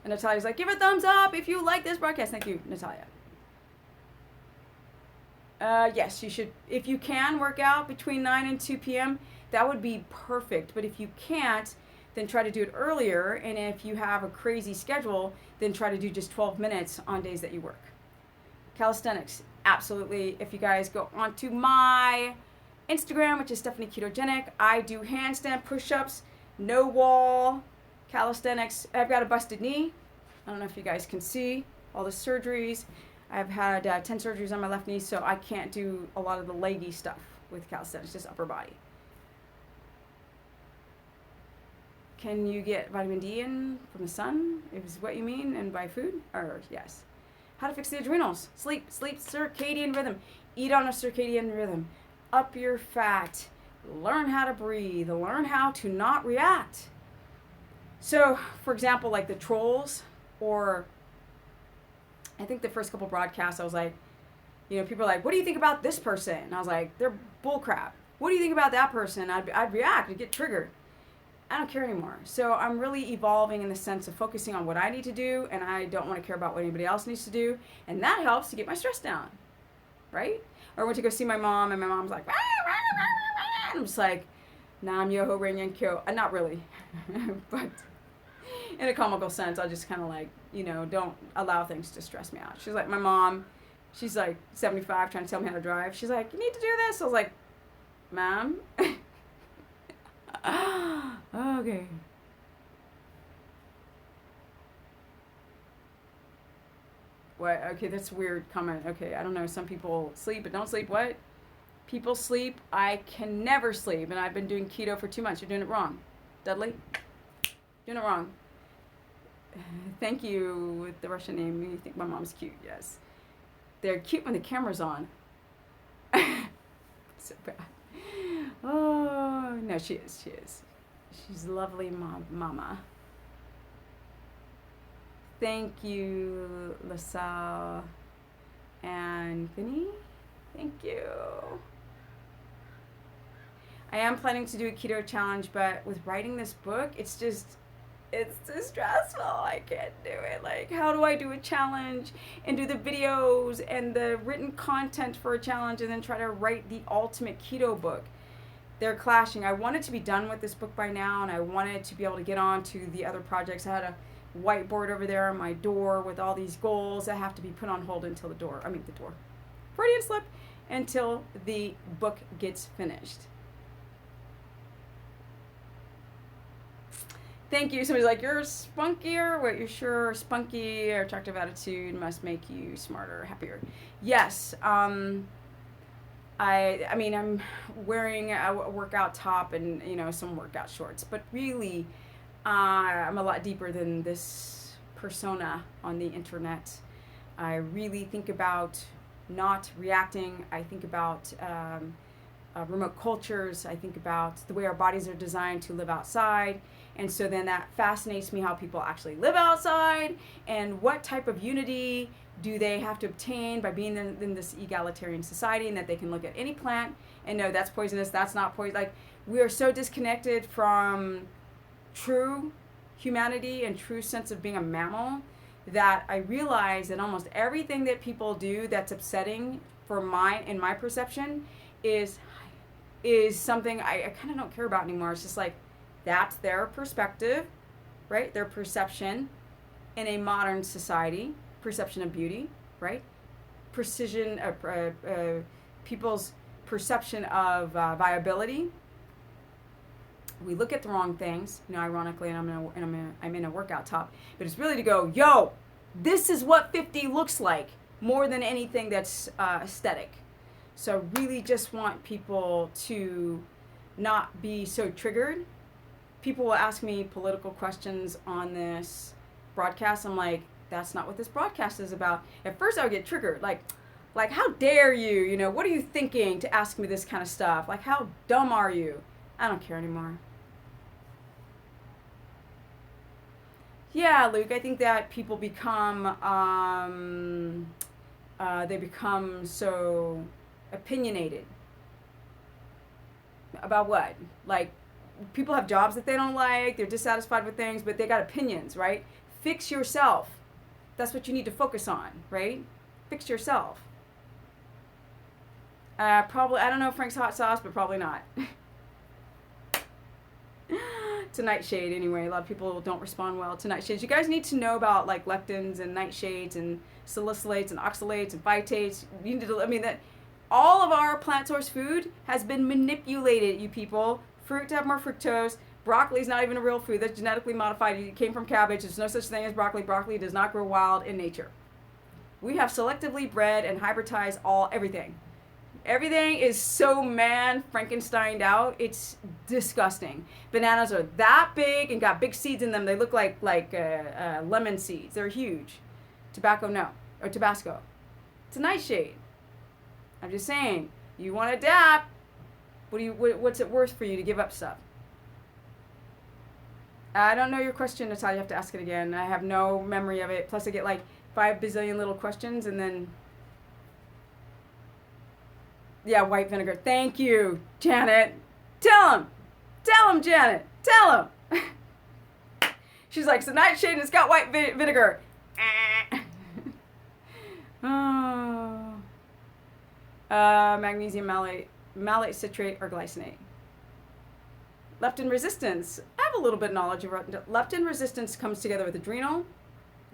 And Natalia's like, give a thumbs up if you like this broadcast. Thank you, Natalia. Yes, you should. If you can work out between 9 and 2 p.m., that would be perfect. But if you can't, then try to do it earlier. And if you have a crazy schedule, then try to do just 12 minutes on days that you work. Calisthenics, absolutely. If you guys go onto my Instagram, which is Stephanie Ketogenic, I do handstand push-ups, no wall, calisthenics. I've got a busted knee. I don't know if you guys can see all the surgeries. I've had 10 surgeries on my left knee, so I can't do a lot of the leggy stuff with calisthenics, just upper body. Can you get vitamin D in from the sun? Is what you mean, and by food? Or yes. How to fix the adrenals? Sleep, circadian rhythm. Eat on a circadian rhythm. Up your fat. Learn how to breathe. Learn how to not react. So, for example, like the trolls, or I think the first couple broadcasts, I was like, you know, people are like, what do you think about this person? And I was like, they're bullcrap. What do you think about that person? I'd react, I'd get triggered. I don't care anymore. So I'm really evolving in the sense of focusing on what I need to do, and I don't want to care about what anybody else needs to do. And that helps to get my stress down, right? Or I went to go see my mom, and my mom's like, rah, rah, rah, rah. And I'm just like, Nam Yoho Renyan Kyo. Not really, but in a comical sense, I just kind of like, you know, don't allow things to stress me out. She's like, my mom, she's like 75, trying to tell me how to drive. She's like, you need to do this. I was like, Mom. Okay. What? Okay, that's a weird comment. Okay, I don't know. Some people sleep but don't sleep. What? People sleep. I can never sleep, and I've been doing keto for 2 months. You're doing it wrong. Dudley? Doing it wrong. Thank you with the Russian name. You think my mom's cute. Yes. They're cute when the camera's on. So bad. Oh, no, she is. She's a lovely mama. Thank you, LaSalle. Anthony. Thank you. I am planning to do a keto challenge, but with writing this book, it's just, It's too stressful. I can't do it. Like, how do I do a challenge and do the videos and the written content for a challenge and then try to write the ultimate keto book? They're clashing. I wanted to be done with this book by now, and I wanted to be able to get on to the other projects. I had a whiteboard over there on my door with all these goals that have to be put on hold until the door, Freudian slip, until the book gets finished. Thank you. Somebody's like, you're spunkier. What, you're sure spunky or attractive attitude must make you smarter, happier. Yes. I mean, I'm wearing a workout top and, some workout shorts, but really, I'm a lot deeper than this persona on the internet. I really think about not reacting. I think about remote cultures. I think about the way our bodies are designed to live outside. And so then that fascinates me, how people actually live outside and what type of unity do they have to obtain by being in this egalitarian society, and that they can look at any plant and know that's poisonous, that's not poison. Like, we are so disconnected from true humanity and true sense of being a mammal that I realize that almost everything that people do that's upsetting in my perception is something I kind of don't care about anymore. It's just like, that's their perspective, right? Their perception in a modern society, perception of beauty, right? Precision, people's perception of viability. We look at the wrong things, ironically, and I'm in a workout top, but it's really to go, yo, this is what 50 looks like, more than anything that's aesthetic. So I really just want people to not be so triggered. People will ask me political questions on this broadcast. I'm like, that's not what this broadcast is about. At first I would get triggered, like how dare you, what are you thinking to ask me this kind of stuff? Like, how dumb are you? I don't care anymore. Yeah, Luke, I think that people become, they become so opinionated. About what? Like, people have jobs that they don't like, they're dissatisfied with things, but they got opinions, right? Fix yourself. That's what you need to focus on, right? Fix yourself. Probably, I don't know Frank's hot sauce, but probably not. To nightshade, anyway. A lot of people don't respond well to nightshades. You guys need to know about like lectins and nightshades and salicylates and oxalates and phytates. You need to, that all of our plant source food has been manipulated, you people. Fruit to have more fructose. Broccoli is not even a real food. That's genetically modified. It came from cabbage. There's no such thing as broccoli. Broccoli does not grow wild in nature. We have selectively bred and hybridized everything. Everything is so Frankensteined out. It's disgusting. Bananas are that big and got big seeds in them. They look like lemon seeds. They're huge. Tobacco, no. Or Tabasco. It's a nightshade. I'm just saying, you want to adapt. What's it worth for you to give up stuff? I don't know your question, Natalia. You have to ask it again. I have no memory of it. Plus, I get like 5 bazillion little questions, and then, yeah, white vinegar. Thank you, Janet. Tell him, Janet. Tell him. She's like, it's a nightshade and it's got white vinegar. Oh. Magnesium malate citrate or glycinate. Leptin resistance. I have a little bit of knowledge of leptin resistance. Comes together with adrenal,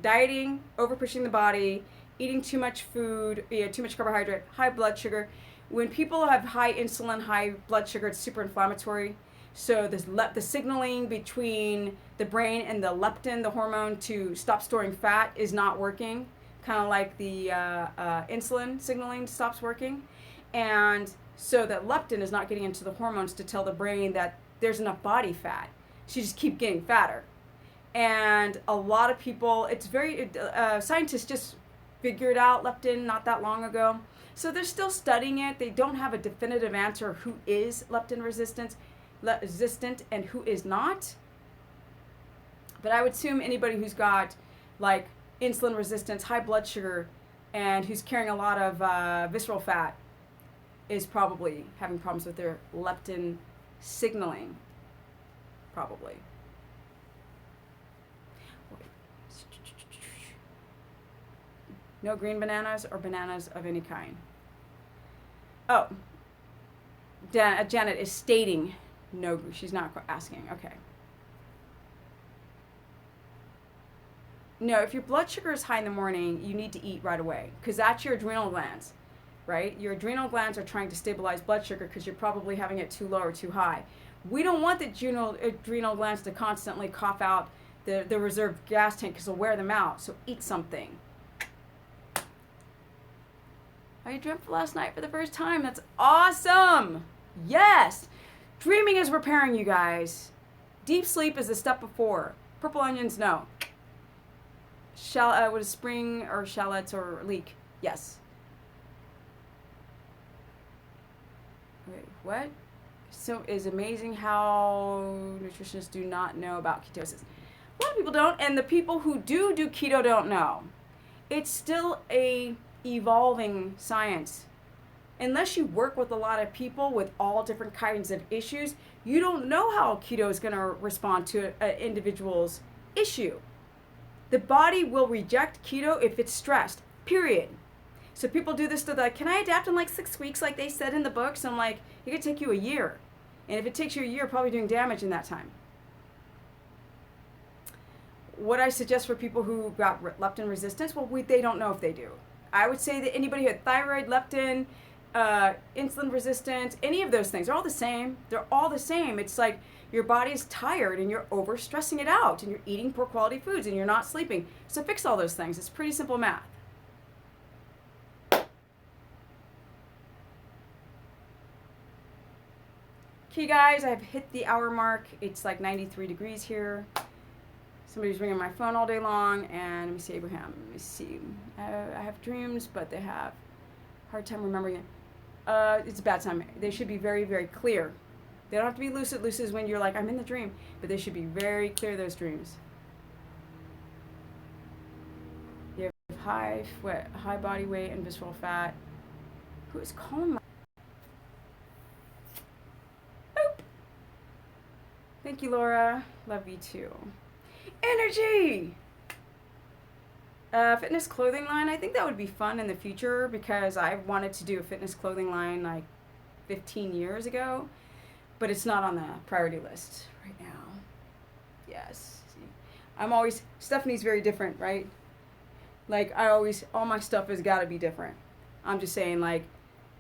dieting, over pushing the body, eating too much food, too much carbohydrate, high blood sugar. When people have high insulin, high blood sugar, it's super inflammatory. So the signaling between the brain and the leptin, the hormone to stop storing fat, is not working. Kind of like the insulin signaling stops working. And so that leptin is not getting into the hormones to tell the brain that there's enough body fat. So you just keep getting fatter. And a lot of people, it's very, scientists just figured out leptin not that long ago. So they're still studying it. They don't have a definitive answer of who is leptin resistant and who is not. But I would assume anybody who's got like insulin resistance, high blood sugar, and who's carrying a lot of visceral fat is probably having problems with their leptin signaling. Probably. No green bananas or bananas of any kind. Oh, Janet is stating no. She's not asking. Okay. No, if your blood sugar is high in the morning, you need to eat right away because that's your adrenal glands, right? Your adrenal glands are trying to stabilize blood sugar because you're probably having it too low or too high. We don't want the adrenal glands to constantly cough out the reserve gas tank because it'll wear them out. So eat something. I dreamt last night for the first time. That's awesome. Yes. Dreaming is repairing, you guys. Deep sleep is the step before. Purple onions, no. Would spring or shallots or leek? Yes. Wait, what? So is amazing how nutritionists do not know about ketosis. A lot of people don't, and the people who do keto don't know. It's still a evolving science. Unless you work with a lot of people with all different kinds of issues, you don't know how keto is going to respond to an individual's issue. The body will reject keto if it's stressed, period. So people do this to can I adapt in like 6 weeks like they said in the books? I'm like, it could take you a year. And if it takes you a year, probably doing damage in that time. What I suggest for people who got leptin resistance, well, they don't know if they do. I would say that anybody who had thyroid, leptin, insulin resistance, any of those things, they're all the same. They're all the same. It's like your body's tired and you're over stressing it out and you're eating poor quality foods and you're not sleeping. So fix all those things. It's pretty simple math. Okay, guys, I've hit the hour mark. It's like 93 degrees here. Somebody's ringing my phone all day long. And let me see, Abraham. Let me see. I have dreams, but they have a hard time remembering it. It's a bad time. They should be very, very clear. They don't have to be lucid. Lucid is when you're like, I'm in the dream. But they should be very clear, those dreams. You have high body weight and visceral fat. Who is calling my... Boop. Thank you, Laura. Love you too. Energy! Fitness clothing line. I think that would be fun in the future because I wanted to do a fitness clothing line like 15 years ago. But it's not on the priority list right now. Yes. Stephanie's very different, right? Like, all my stuff has got to be different. I'm just saying, like,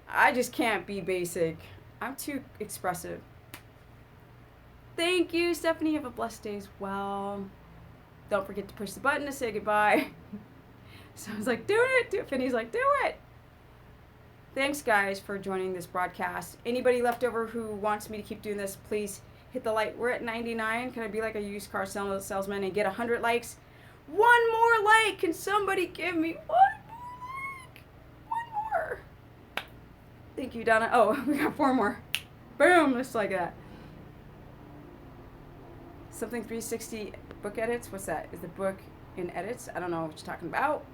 I just can't be basic. I'm too expressive. Thank you, Stephanie. Have a blessed day as well. Don't forget to push the button to say goodbye. So I was like, do it. Finney's like, do it. Thanks, guys, for joining this broadcast. Anybody left over who wants me to keep doing this, please hit the like. We're at 99. Can I be like a used car salesman and get 100 likes? One more like. Can somebody give me one more like? One more. Thank you, Donna. Oh, we got 4 more. Boom, just like that. Something 360 book edits. What's that? Is the book in edits? I don't know what you're talking about.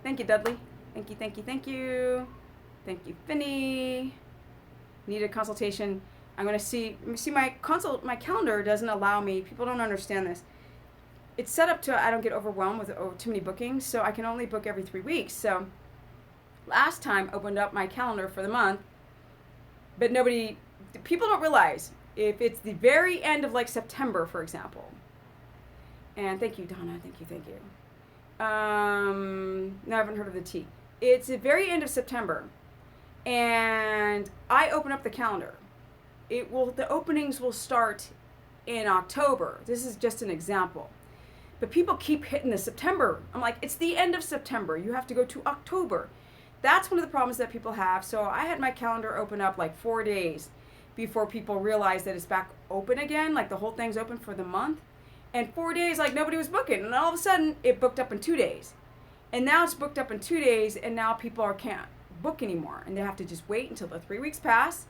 Thank you, Dudley. Thank you. Thank you, Finney. Need a consultation. I'm going to see my calendar doesn't allow me. People don't understand this. It's set up to I don't get overwhelmed with too many bookings, so I can only book every 3 weeks. So last time I opened up my calendar for the month, but people don't realize if it's the very end of like September, for example. And thank you, Donna. Thank you. No, I haven't heard of the tea. It's the very end of September, and I open up the calendar. The openings will start in October. This is just an example. But people keep hitting the September. I'm like, it's the end of September. You have to go to October. That's one of the problems that people have. So I had my calendar open up like 4 days before people realized that it's back open again. Like the whole thing's open for the month. And 4 days, like nobody was booking. And all of a sudden, it booked up in 2 days. And now it's booked up in 2 days, and now people can't book anymore. And they have to just wait until the 3 weeks pass.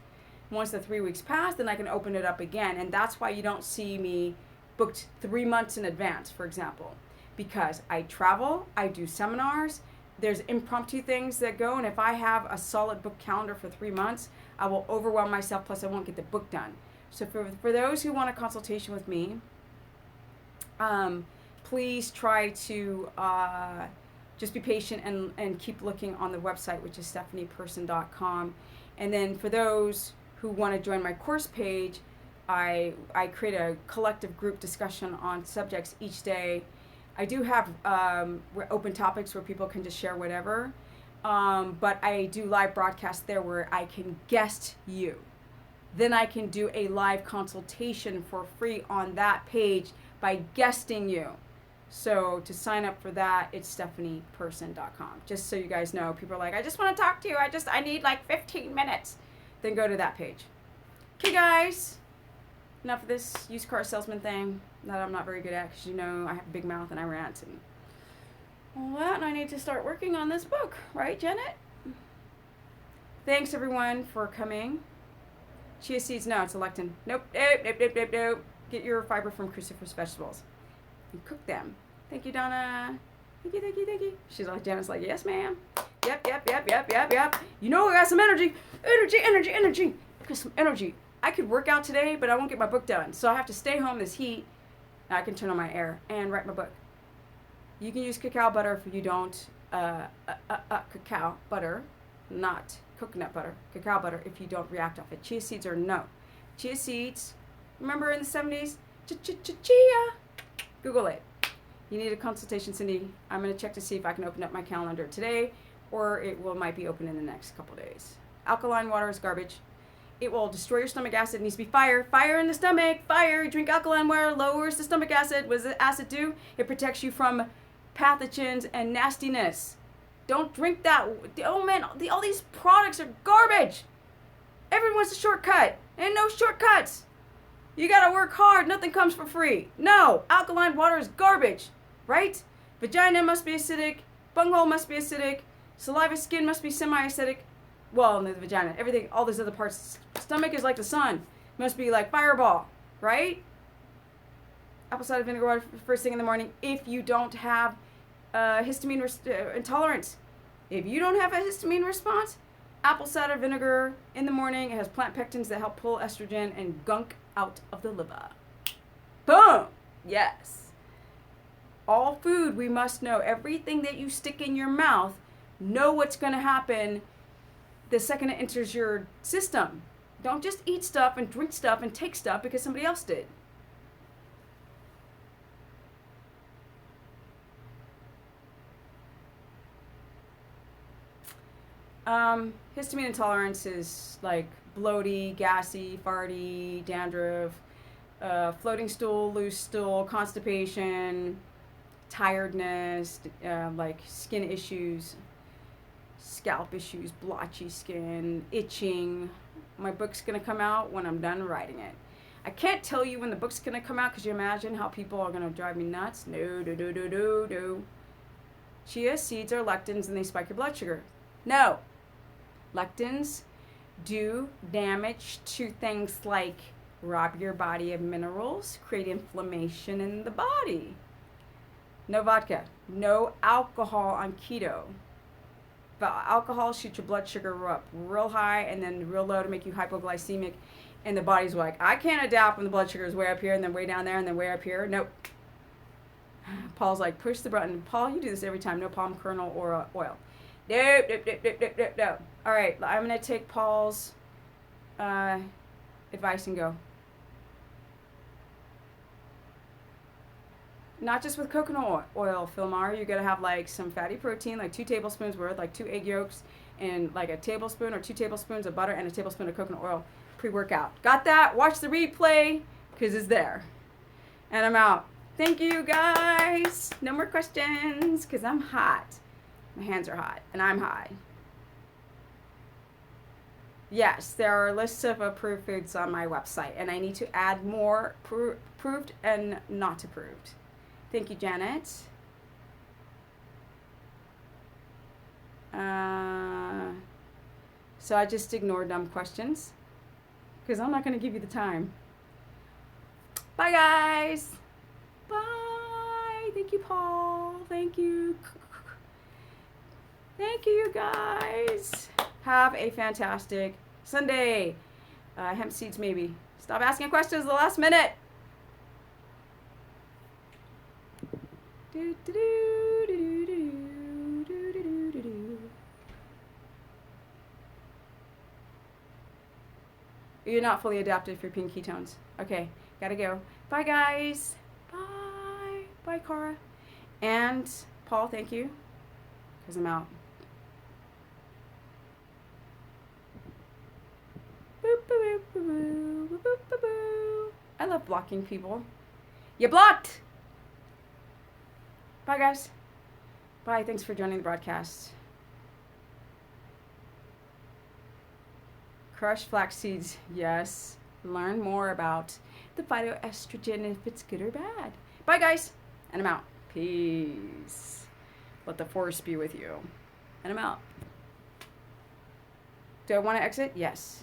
Once the 3 weeks pass, then I can open it up again. And that's why you don't see me booked 3 months in advance, for example. Because I travel, I do seminars, there's impromptu things that go. And if I have a solid book calendar for 3 months, I will overwhelm myself, plus I won't get the book done. So for those who want a consultation with me, please try to just be patient and keep looking on the website, which is stephanieperson.com. And then for those who want to join my course page, I create a collective group discussion on subjects each day. I do have open topics where people can just share whatever, but I do live broadcasts there where I can guest you. Then I can do a live consultation for free on that page by guesting you. So to sign up for that, it's stephanieperson.com. Just so you guys know, people are like, I just want to talk to you. I need like 15 minutes. Then go to that page. Okay, guys. Enough of this used car salesman thing that I'm not very good at, because you know I have a big mouth and I rant and all that, and I need to start working on this book, right, Janet? Thanks everyone for coming. Chia seeds, no, it's a lectin. Nope. Get your fiber from cruciferous vegetables and cook them. Thank you, Donna. Thank you. She's like, Janet's like, yes, ma'am. Yep. You know I got some energy. Got some energy. I could work out today, but I won't get my book done. So I have to stay home this heat. I can turn on my air and write my book. You can use cacao butter if you don't, cacao butter, not coconut butter, cacao butter if you don't react off it. Chia seeds are no. Chia seeds, remember in the 70s? Chia. Google it. You need a consultation, Cindy. I'm going to check to see if I can open up my calendar today, or might be open in the next couple days. Alkaline water is garbage. It will destroy your stomach acid. It needs to be fire. Fire in the stomach. Fire. Drink alkaline water. Lowers the stomach acid. What does the acid do? It protects you from pathogens and nastiness. Don't drink that. Oh man, all these products are garbage. Everyone wants a shortcut. Ain't no shortcuts. You gotta work hard. Nothing comes for free. No, alkaline water is garbage, right? Vagina must be acidic. Bunghole must be acidic. Saliva, skin must be semi-acidic. Well, in the vagina, everything, all these other parts. Stomach is like the sun. It must be like fireball, right? Apple cider vinegar water first thing in the morning if you don't have histamine intolerance. If you don't have a histamine response, apple cider vinegar in the morning. It has plant pectins that help pull estrogen and gunk out of the liver. Boom! Yes. All food, we must know. Everything that you stick in your mouth, know what's going to happen the second it enters your system. Don't just eat stuff and drink stuff and take stuff because somebody else did. Histamine intolerance is like bloaty, gassy, farty, dandruff, floating stool, loose stool, constipation, tiredness, like skin issues, scalp issues, blotchy skin, itching. My book's going to come out when I'm done writing it. I can't tell you when the book's going to come out because you imagine how people are going to drive me nuts. No. Chia seeds are lectins and they spike your blood sugar. No. Lectins do damage to things like rob your body of minerals, create inflammation in the body. No vodka. No alcohol on keto. But alcohol shoots your blood sugar up real high and then real low to make you hypoglycemic. And the body's like, I can't adapt when the blood sugar is way up here and then way down there and then way up here. Nope. Paul's like, push the button. Paul, you do this every time. No palm kernel or oil. No. All right, I'm going to take Paul's advice and go. Not just with coconut oil, Philmar. You're going to have like some fatty protein, like 2 tablespoons worth, like 2 egg yolks, and like a tablespoon or 2 tablespoons of butter and a tablespoon of coconut oil pre-workout. Got that? Watch the replay because it's there. And I'm out. Thank you, guys. No more questions because I'm hot. My hands are hot and I'm high. Yes, there are lists of approved foods on my website, and I need to add more approved and not approved. Thank you, Janet. So I just ignore dumb questions because I'm not going to give you the time. Bye, guys. Bye. Thank you, Paul. Thank you. Thank you, you guys. Have a fantastic Sunday. Hemp seeds, maybe. Stop asking questions at the last minute. Do, do, do, do, do, do, do, do, do, do. You're not fully adapted for pink ketones. Okay, gotta go. Bye, guys. Bye. Bye, Cara. And Paul, thank you, because I'm out. Boop, boop, boop, boop, boop, boop, boop, boop. I love blocking people. You blocked! Bye, guys. Bye. Thanks for joining the broadcast. Crush flax seeds. Yes. Learn more about the phytoestrogen, if it's good or bad. Bye, guys. And I'm out. Peace. Let the force be with you. And I'm out. Do I want to exit? Yes.